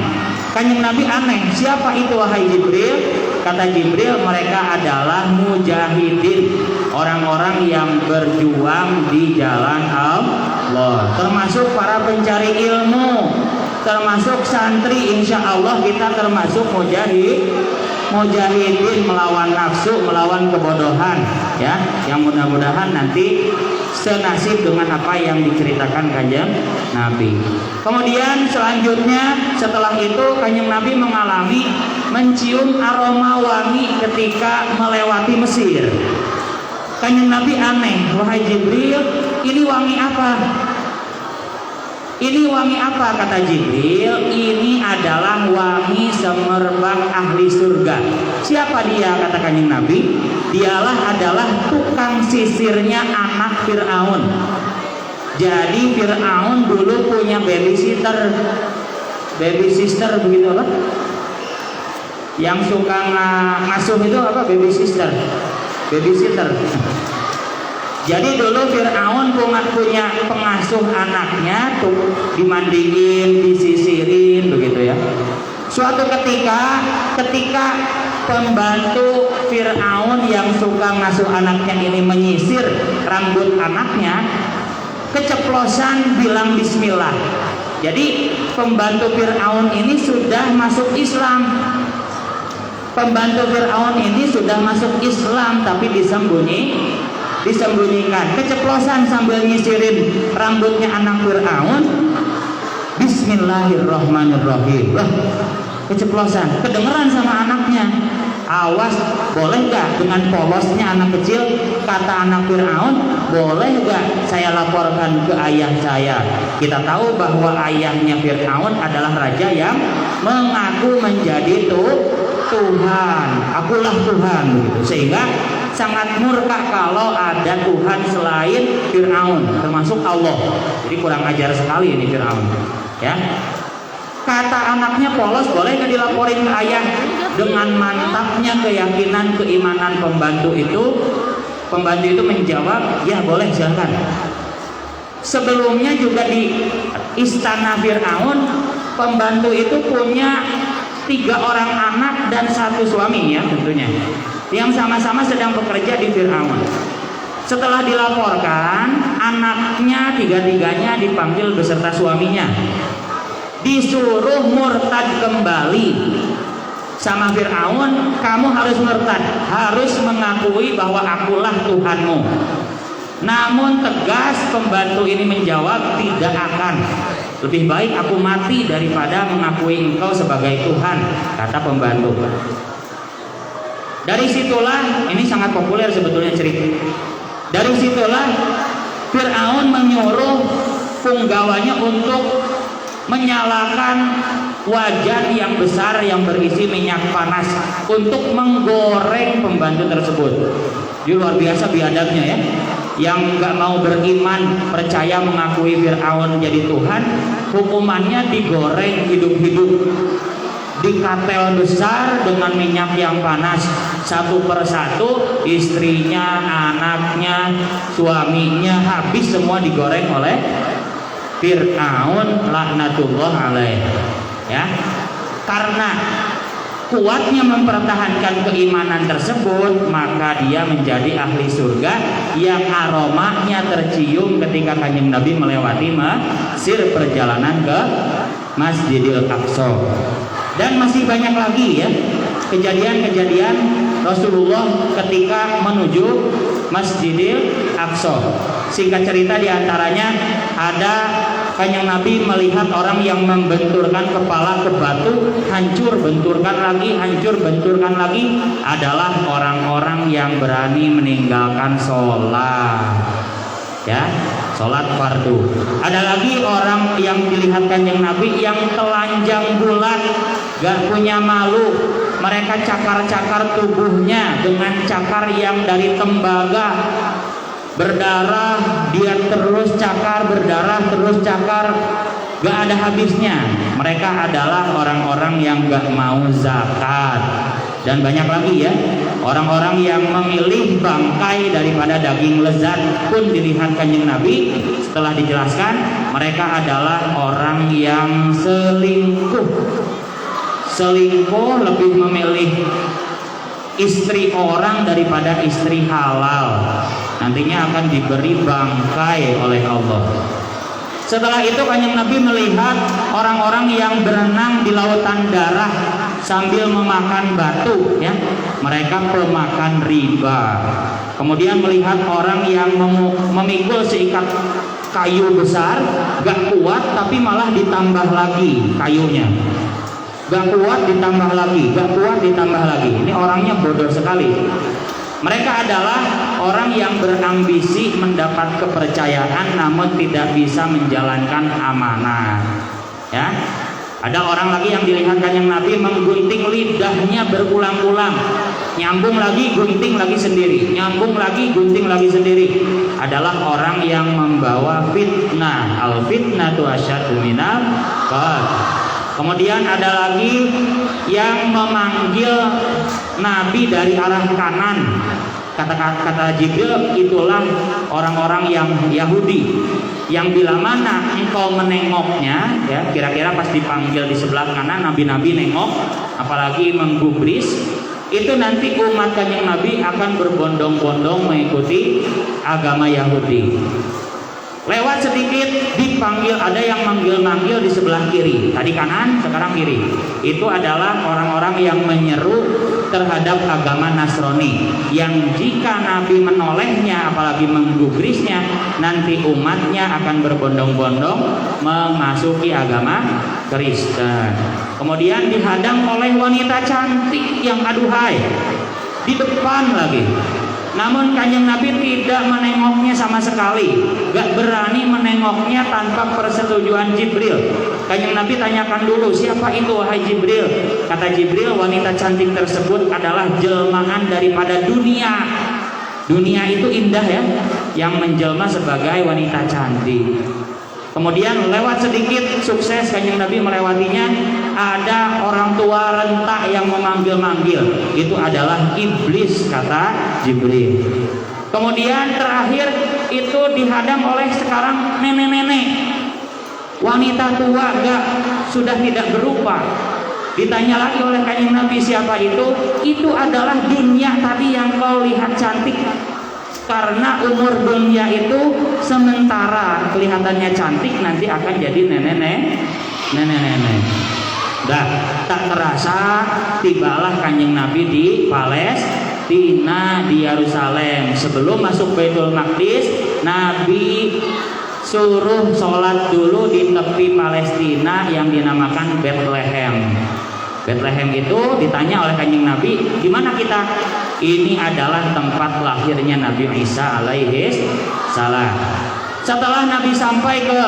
Kanjeng Nabi aneh, siapa itu wahai Jibril? Kata Jibril, mereka adalah mujahidin, orang-orang yang berjuang di jalan Allah, termasuk para pencari ilmu, termasuk santri. Insya Allah kita termasuk mujahidin melawan nafsu, melawan kebodohan ya, yang mudah-mudahan nanti senasib dengan apa yang diceritakan kanjeng Nabi. Kemudian selanjutnya setelah itu kanjeng Nabi mengalami mencium aroma wangi ketika melewati Mesir. Kanjeng Nabi aneh, wahai Jibril, ini wangi apa? Ini wangi apa? Kata Jibril, ini adalah wangi semerbak ahli surga. Siapa dia? Kata kanjeng Nabi, dialah adalah tukang sisirnya anak Fir'aun. Jadi Fir'aun dulu punya baby sister begitu apa? Yang suka ngasuh itu apa? Baby sitter. Jadi dulu Fir'aun punya pengasuh anaknya tuh, dimandiin, disisirin begitu ya. Suatu ketika pembantu Fir'aun yang suka ngasuh anaknya ini menyisir rambut anaknya, keceplosan bilang bismillah. Jadi pembantu Fir'aun ini sudah masuk Islam. Pembantu Fir'aun ini sudah masuk Islam tapi disembunyikan. Keceplosan sambil nyisirin rambutnya anak Fir'aun, bismillahirrahmanirrahim. Wah, keceplosan, kedengeran sama anaknya. Awas, boleh gak dengan polosnya anak kecil? Kata anak Fir'aun, boleh gak saya laporkan ke ayah saya? Kita tahu bahwa ayahnya Fir'aun adalah raja yang mengaku menjadi Tuhan. Akulah Tuhan begitu. Sehingga sangat murka kalau ada Tuhan selain Fir'aun, termasuk Allah. Jadi kurang ajar sekali ini Fir'aun ya. Kata anaknya, polos, boleh gak dilaporin ke ayah? Dengan mantapnya keyakinan keimanan pembantu itu menjawab, ya boleh, silakan. Sebelumnya juga di istana Fir'aun, pembantu itu punya 3 orang anak dan 1 suami ya tentunya, yang sama-sama sedang bekerja di Fir'aun. Setelah dilaporkan, anaknya 3-tiganya dipanggil beserta suaminya, disuruh murtad kembali sama Fir'aun. Kamu harus murtad, harus mengakui bahwa akulah Tuhanmu. Namun tegas pembantu ini menjawab, tidak akan. Lebih baik aku mati daripada mengakui engkau sebagai Tuhan, kata pembantu. Dari situlah, ini sangat populer sebetulnya cerita. Dari situlah Fir'aun menyuruh punggawanya untuk menyalakan wajan yang besar yang berisi minyak panas untuk menggoreng pembantu tersebut. Jadi luar biasa biadabnya ya. Yang nggak mau beriman, percaya mengakui Fir'aun jadi Tuhan, hukumannya digoreng hidup-hidup di katel besar dengan minyak yang panas. Satu persatu, istrinya, anaknya, suaminya, habis semua digoreng oleh Fir'aun laknatullah alaih ya. Karena kuatnya mempertahankan keimanan tersebut, maka dia menjadi ahli surga yang aromanya tercium ketika Kanjeng Nabi melewati Mesir, perjalanan ke Masjidil Aqsa. Dan masih banyak lagi ya kejadian-kejadian Rasulullah ketika menuju Masjidil Aqsa. Singkat cerita, diantaranya ada Kanjeng Nabi melihat orang yang membenturkan kepala ke batu, hancur benturkan lagi, hancur benturkan lagi, adalah orang-orang yang berani meninggalkan sholat ya, sholat fardu. Ada lagi orang yang dilihat Kanjeng Nabi yang telanjang bulat, gak punya malu. Mereka cakar-cakar tubuhnya dengan cakar yang dari tembaga, berdarah, dia terus cakar, berdarah terus cakar, gak ada habisnya. Mereka adalah orang-orang yang gak mau zakat. Dan banyak lagi ya, orang-orang yang memilih bangkai daripada daging lezat pun dilihat Kanjeng Nabi. Setelah dijelaskan, mereka adalah orang yang selingkuh. Selingkuh lebih memilih istri orang daripada istri halal. Nantinya akan diberi bangkai oleh Allah. Setelah itu Kanjeng Nabi melihat orang-orang yang berenang di lautan darah sambil memakan batu ya. Mereka pemakan riba. Kemudian melihat orang yang memikul seikat kayu besar, gak kuat tapi malah ditambah lagi kayunya. Gak kuat ditambah lagi, gak kuat ditambah lagi. Ini orangnya bodoh sekali. Mereka adalah orang yang berambisi mendapat kepercayaan namun tidak bisa menjalankan amanah. Ya, ada orang lagi yang dilihat Kanjeng Nabi menggunting lidahnya berulang-ulang, nyambung lagi, gunting lagi sendiri, nyambung lagi, gunting lagi sendiri. Adalah orang yang membawa fitnah. Al fitnatu asyaddu minal qatl. Kemudian ada lagi yang memanggil Nabi dari arah kanan, Kata Jibril, itulah orang-orang yang Yahudi yang bila mana engkau menengoknya, ya, kira-kira pas dipanggil di sebelah kanan nabi-nabi nengok, apalagi menggubris, itu nanti umat Kanjeng Nabi akan berbondong-bondong mengikuti agama Yahudi. Lewat sedikit dipanggil, ada yang manggil-manggil di sebelah kiri, tadi kanan sekarang kiri. Itu adalah orang-orang yang menyeru terhadap agama Nasrani, yang jika Nabi menolehnya apalagi menggubrisnya, nanti umatnya akan berbondong-bondong memasuki agama Kristen. Kemudian dihadang oleh wanita cantik yang aduhai di depan lagi. Namun Kanjeng Nabi tidak menengoknya sama sekali, gak berani menengoknya tanpa persetujuan Jibril. Kanjeng Nabi tanyakan dulu, siapa itu wahai Jibril? Kata Jibril, wanita cantik tersebut adalah jelmaan daripada dunia. Dunia itu indah ya, yang menjelma sebagai wanita cantik. Kemudian lewat sedikit sukses Kanjeng Nabi melewatinya, ada orang tua renta yang memanggil-manggil. Itu adalah iblis, kata Jibril. Kemudian terakhir itu dihadang oleh sekarang nenek-nenek, wanita tua sudah tidak berupa. Ditanya lagi oleh Kanjeng Nabi, siapa itu? Itu adalah dunia tadi yang kau lihat cantik. Karena umur dunia itu sementara, kelihatannya cantik, nanti akan jadi nenek-nenek. Dah tak terasa tibalah Kanjeng Nabi di Palestina, di Yerusalem. Sebelum masuk Baitul Maqdis, Nabi suruh sholat dulu di tepi Palestina yang dinamakan Bethlehem. Bethlehem itu ditanya oleh Kanjeng Nabi, di mana kita? Ini adalah tempat lahirnya Nabi Isa alaihi salam. Setelah Nabi sampai ke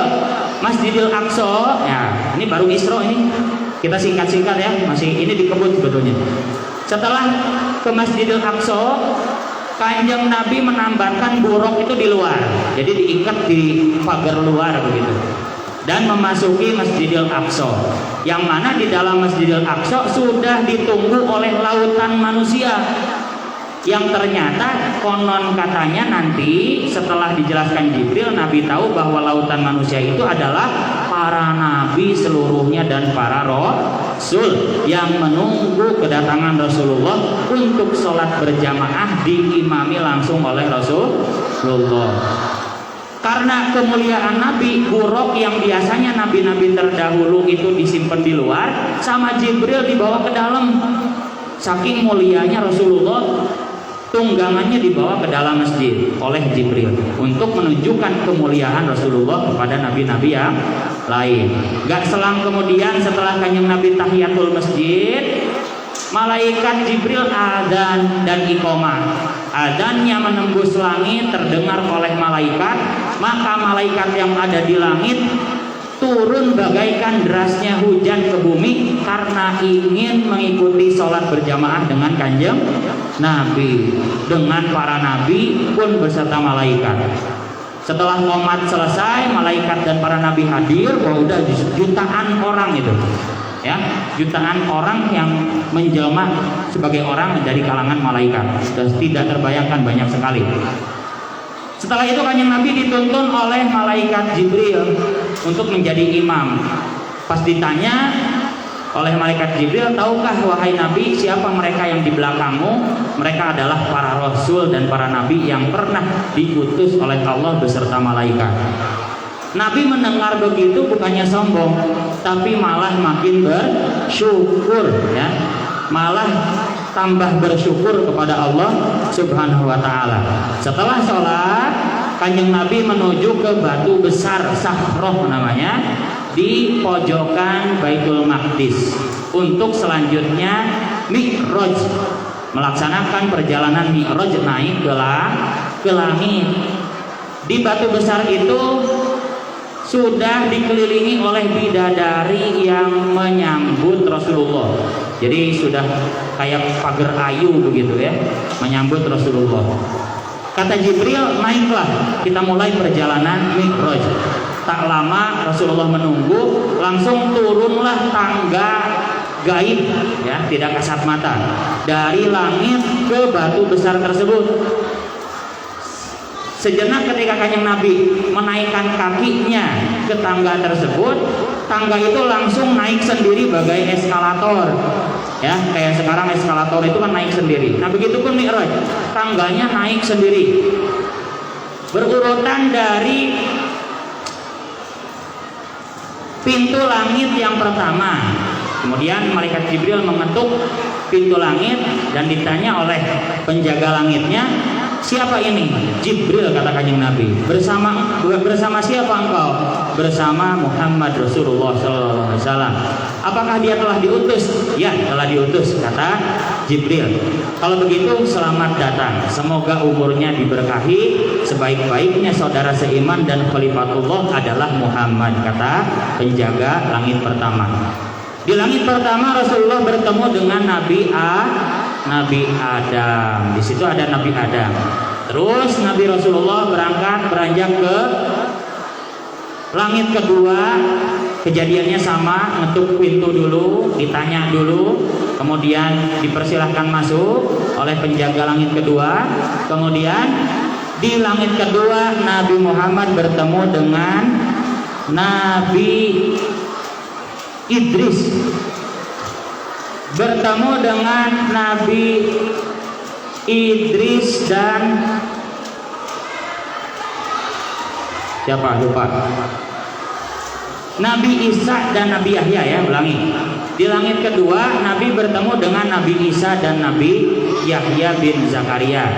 Masjidil Aqsa, ya ini baru Isra ini. Kita singkat-singkat ya, masih ini di kebun sebetulnya. Setelah ke Masjidil Aqsa, Kanjeng Nabi menambahkan buruk itu di luar. Jadi diikat di pagar luar begitu. Dan memasuki Masjidil Aqsa, yang mana di dalam Masjidil Aqsa sudah ditunggu oleh lautan manusia, yang ternyata konon katanya nanti setelah dijelaskan Jibril, Nabi tahu bahwa lautan manusia itu adalah para nabi seluruhnya dan para rasul yang menunggu kedatangan Rasulullah untuk sholat berjamaah diimami langsung oleh Rasulullah. Karena kemuliaan Nabi, buruk yang biasanya nabi-nabi terdahulu itu disimpan di luar, sama Jibril dibawa ke dalam. Saking mulianya Rasulullah, tunggangannya dibawa ke dalam masjid oleh Jibril untuk menunjukkan kemuliaan Rasulullah kepada nabi-nabi yang lain. Gak selang kemudian setelah Kanjeng Nabi tahiyatul masjid, malaikat Jibril adzan dan iqamah. Adzannya menembus langit, terdengar oleh malaikat, maka malaikat yang ada di langit turun bagaikan derasnya hujan ke bumi karena ingin mengikuti sholat berjamaah dengan Kanjeng Nabi, dengan para nabi pun beserta malaikat. Setelah qomat selesai, malaikat dan para nabi hadir, udah jutaan orang itu, ya, jutaan orang yang menjelma sebagai orang dari kalangan malaikat. Sudah tidak terbayangkan, banyak sekali. Setelah itu Kanjeng Nabi dituntun oleh malaikat Jibril untuk menjadi imam. Pas ditanya oleh malaikat Jibril, tahukah wahai Nabi siapa mereka yang di belakangmu? Mereka adalah para rasul dan para nabi yang pernah diutus oleh Allah beserta malaikat. Nabi mendengar begitu bukannya sombong, tapi malah makin bersyukur, ya, malah tambah bersyukur kepada Allah Subhanahu wa ta'ala. Setelah sholat, Kanjeng Nabi menuju ke batu besar Sahroh namanya, di pojokan Baitul Maqdis, untuk selanjutnya Mi'raj, melaksanakan perjalanan Mi'raj, naik ke langit. Di batu besar itu sudah dikelilingi oleh bidadari yang menyambut Rasulullah. Jadi sudah kayak pagar ayu begitu ya, menyambut Rasulullah. Kata Jibril, naiklah, kita mulai perjalanan Mi'raj. Tak lama Rasulullah menunggu, langsung turunlah tangga gaib, ya, tidak kasat mata, dari langit ke batu besar tersebut. Sejenak ketika Kanjeng Nabi menaikkan kakinya ke tangga tersebut, tangga itu langsung naik sendiri bagai eskalator. Ya, kayak sekarang eskalator itu kan naik sendiri. Nah, begitu pun Mi'raj, tangganya naik sendiri. Berurutan dari pintu langit yang pertama. Kemudian malaikat Jibril mengetuk pintu langit dan ditanya oleh penjaga langitnya, siapa ini? Jibril, kata Kanjeng Nabi. Bersama siapa engkau? Bersama Muhammad Rasulullah SAW. Apakah dia telah diutus? Ya, telah diutus, kata Jibril. Kalau begitu selamat datang. Semoga umurnya diberkahi. Sebaik-baiknya saudara seiman dan khalifatullah adalah Muhammad, kata penjaga langit pertama. Di langit pertama Rasulullah bertemu dengan Nabi Adam. Di situ ada Nabi Adam. Terus Nabi Rasulullah beranjak ke langit kedua. Kejadiannya sama, ngetuk pintu dulu, ditanya dulu, kemudian dipersilahkan masuk oleh penjaga langit kedua. Kemudian di langit kedua Nabi Muhammad bertemu dengan Nabi Idris, bertemu dengan Nabi Idris dan siapa, lupa, Nabi Isa dan Nabi Yahya, ya, ulangi. Di langit kedua Nabi bertemu dengan Nabi Isa dan Nabi Yahya bin Zakaria.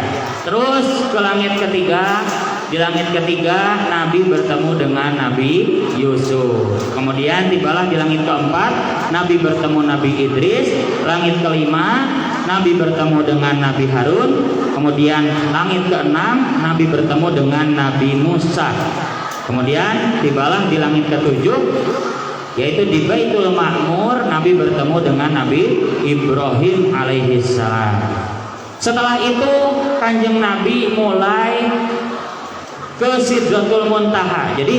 Terus ke langit ketiga, di langit ketiga Nabi bertemu dengan Nabi Yusuf. Kemudian tibalah di langit keempat Nabi bertemu Nabi Idris. Langit kelima Nabi bertemu dengan Nabi Harun. Kemudian langit keenam Nabi bertemu dengan Nabi Musa. Kemudian tibalah di langit ketujuh, yaitu di Baitul Ma'mur Nabi bertemu dengan Nabi Ibrahim alaihissalam. Setelah itu Kanjeng Nabi mulai ke Sidratul Muntaha. Jadi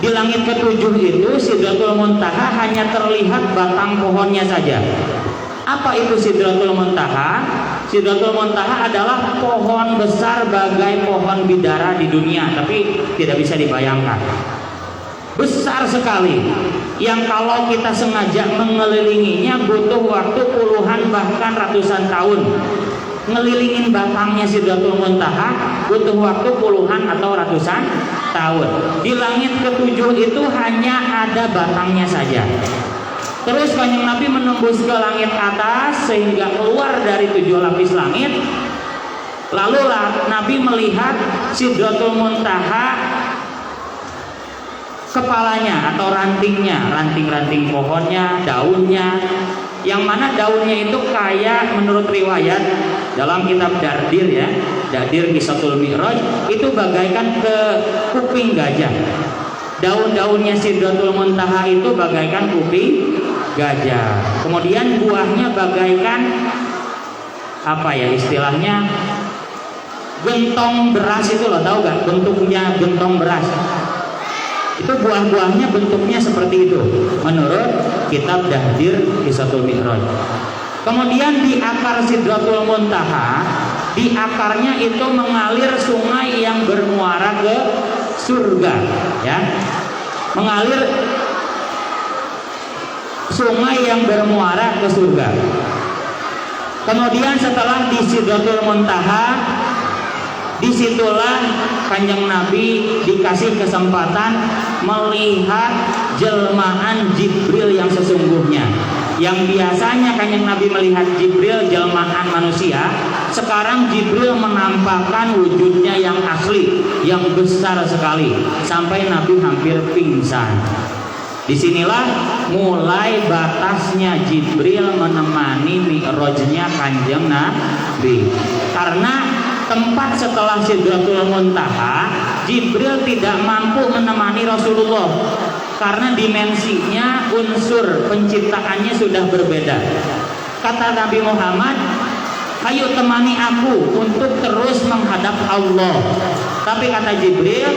di langit ketujuh itu Sidratul Muntaha hanya terlihat batang pohonnya saja. Apa itu Sidratul Muntaha? Sidratul Muntaha adalah pohon besar bagai pohon bidara di dunia, tapi tidak bisa dibayangkan. Besar sekali, yang kalau kita sengaja mengelilinginya butuh waktu puluhan bahkan ratusan tahun. Ngelilingin batangnya Sidratul Muntaha butuh waktu puluhan atau ratusan tahun. Di langit ketujuh itu hanya ada batangnya saja. Terus Kanjeng Nabi menembus ke langit atas sehingga keluar dari 7 lapis langit. Lalu Nabi melihat Sidratul Muntaha, kepalanya atau rantingnya, ranting-ranting pohonnya, daunnya, yang mana daunnya itu kayak menurut riwayat dalam kitab Dardir, ya, Dardir Qisatul Mi'raj, itu bagaikan ke kuping gajah. Daun-daunnya Sidratul Muntaha itu bagaikan kuping gajah. Kemudian buahnya bagaikan apa ya istilahnya, gentong beras itu loh, tahu gak bentuknya gentong beras? Itu buah-buahnya bentuknya seperti itu menurut kitab Dardir Qisatul Mi'raj. Kemudian di akar Sidratul Muntaha, di akarnya itu mengalir sungai yang bermuara ke surga, ya, mengalir sungai yang bermuara ke surga. Kemudian setelah di Sidratul Muntaha, disitulah Kanjeng Nabi dikasih kesempatan melihat jelmaan Jibril yang sesungguhnya. Yang biasanya Kanjeng Nabi melihat Jibril jelmaan manusia, sekarang Jibril menampakkan wujudnya yang asli, yang besar sekali, sampai Nabi hampir pingsan. Disinilah mulai batasnya Jibril menemani mi'rajnya Kanjeng Nabi. Karena tempat setelah Sidratul Muntaha, Jibril tidak mampu menemani Rasulullah karena dimensinya, unsur penciptaannya sudah berbeda. Kata Nabi Muhammad, "Ayo temani aku untuk terus menghadap Allah." Tapi kata Jibril,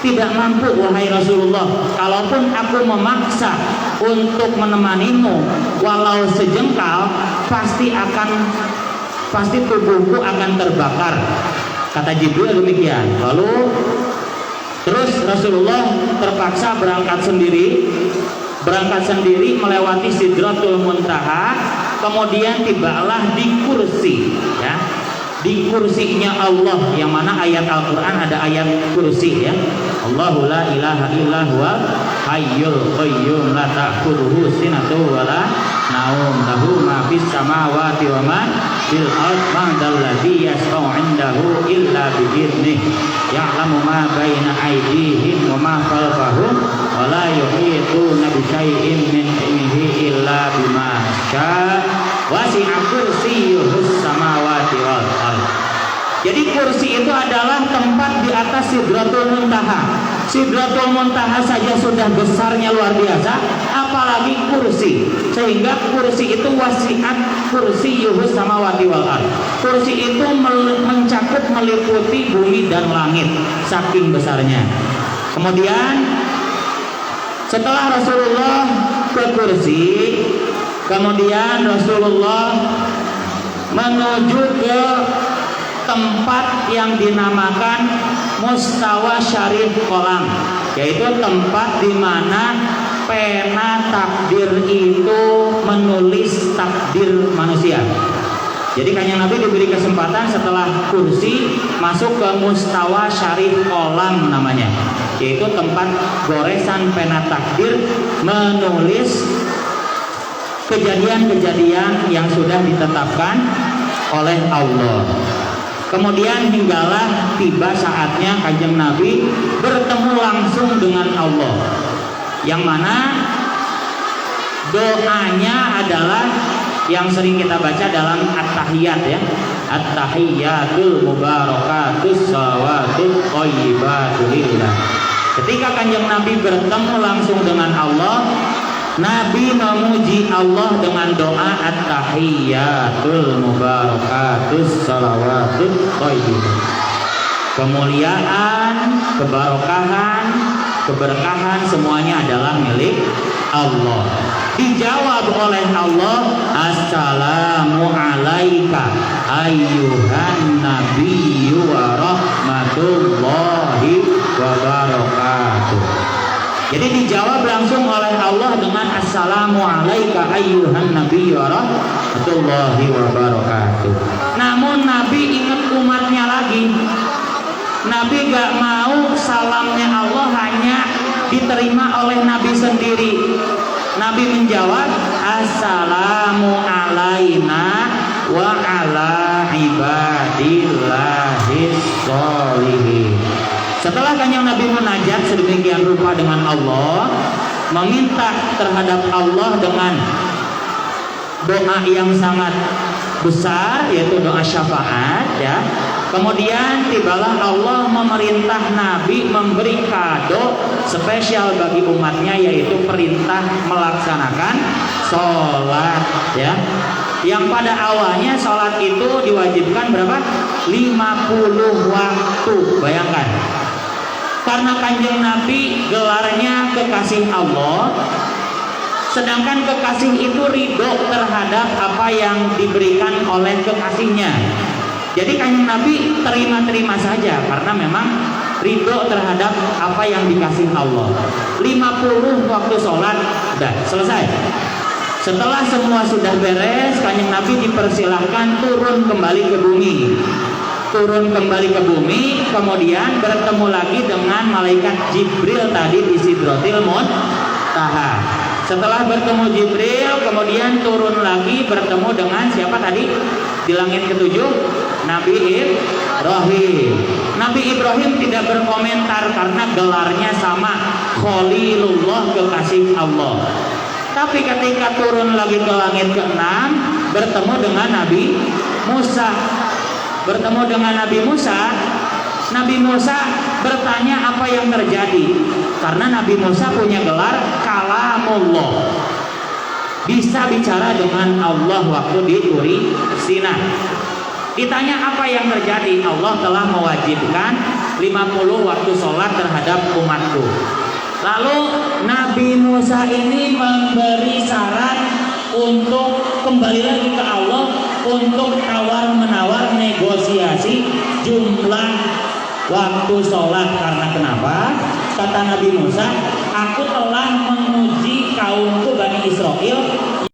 "Tidak mampu wahai Rasulullah. Kalaupun aku memaksa untuk menemanimu walau sejengkal, pasti tubuhku akan terbakar. Kata Jibril demikian. Lalu terus Rasulullah terpaksa berangkat sendiri melewati Sidratul Muntaha, kemudian tibalah di kursi, ya, di kursinya Allah, yang mana ayat Al-Quran ada ayat kursi, ya. Allahu la ilaha illa huwa hayyul qayyum la ta'khudhuhu sinatun wa la naum lahu ma fis samawati wa ma fil ardi man dzalladzi yashfa'u 'indahu illa bi idnihi ya'lamu ma baina aydihim wa ma khalfahum wa la yuhituna bi syai'in min ilmihi illa bima syaa wasi'a kursiyyuhus samawati wal ardh. Jadi kursi itu adalah tempat di atas Sidratul Muntaha. Sidratul Muntaha saja sudah besarnya luar biasa, apalagi kursi. Sehingga kursi itu wasi'at kursiyyuhus samawati wal ardh. Kursi itu mencakup, meliputi bumi dan langit, saking besarnya. Kemudian setelah Rasulullah ke kursi, kemudian Rasulullah menuju ke tempat yang dinamakan Mustawa Syarif Kolam, yaitu tempat di mana pena takdir itu menulis takdir manusia. Jadi Kanjeng Nabi diberi kesempatan setelah kursi masuk ke Mustawa Syarif Kolam namanya, yaitu tempat goresan pena takdir menulis kejadian-kejadian yang sudah ditetapkan oleh Allah. Kemudian hinggalah tiba saatnya Kanjeng Nabi bertemu langsung dengan Allah, yang mana doanya adalah yang sering kita baca dalam At-Tahiyat, ya. At-Tahiyatul mubarakatus shawatut thayyibatul lillah. Ketika Kanjeng Nabi bertemu langsung dengan Allah, Nabi memuji Allah dengan doa At-Tahiyatul mubarakatus shalawatut thayyibah. Kemuliaan, kebarokahan, keberkahan semuanya adalah milik Allah. Dijawab oleh Allah, Assalamu alaika ayyuhan nabiyyu wa rahmatullahi wa barakatuh. Jadi dijawab langsung oleh Allah dengan Assalamu alaika ayyuhan nabiyyu wa rahmatullahi wa barakatuh. Namun Nabi ingat umatnya lagi. Nabi gak mau salamnya Allah hanya diterima oleh Nabi sendiri. Nabi menjawab Assalamu alaina wa ala ibadillahis sholihin. Setelah Kanjeng Nabi munajat sedemikian rupa dengan Allah, meminta terhadap Allah dengan doa yang sangat besar, yaitu doa syafaat, ya. Kemudian tibalah Allah memerintah Nabi memberi kado spesial bagi umatnya, yaitu perintah melaksanakan sholat, ya. Yang pada awalnya sholat itu diwajibkan berapa? 50 waktu, bayangkan. Karena Kanjeng Nabi gelarnya kekasih Allah, sedangkan kekasih itu ridho terhadap apa yang diberikan oleh kekasihnya. Jadi Kanjeng Nabi terima-terima saja karena memang ridho terhadap apa yang dikasih Allah. 50 waktu sholat sudah selesai. Setelah semua sudah beres, Kanjeng Nabi dipersilahkan turun kembali ke bumi. Turun kembali ke bumi, kemudian bertemu lagi dengan malaikat Jibril tadi di Sidratil Muntaha. Setelah bertemu Jibril, kemudian turun lagi bertemu dengan siapa tadi? Di langit ketujuh, Nabi Ibrahim. Nabi Ibrahim tidak berkomentar karena gelarnya sama, Khalilullah, kekasih Allah. Tapi ketika turun lagi ke langit ke-6, bertemu dengan Nabi Musa. Bertemu dengan Nabi Musa, Nabi Musa bertanya apa yang terjadi, karena Nabi Musa punya gelar Kalamullah, bisa bicara dengan Allah waktu di Turi Sina. Ditanya apa yang terjadi, Allah telah mewajibkan 50 waktu sholat terhadap umatku. Lalu Nabi Musa ini memberi syarat untuk kembali lagi ke Allah, untuk tawar-menawar negosiasi jumlah waktu sholat. Karena kenapa? Kata Nabi Musa, aku telah menguji kaumku Bani Israel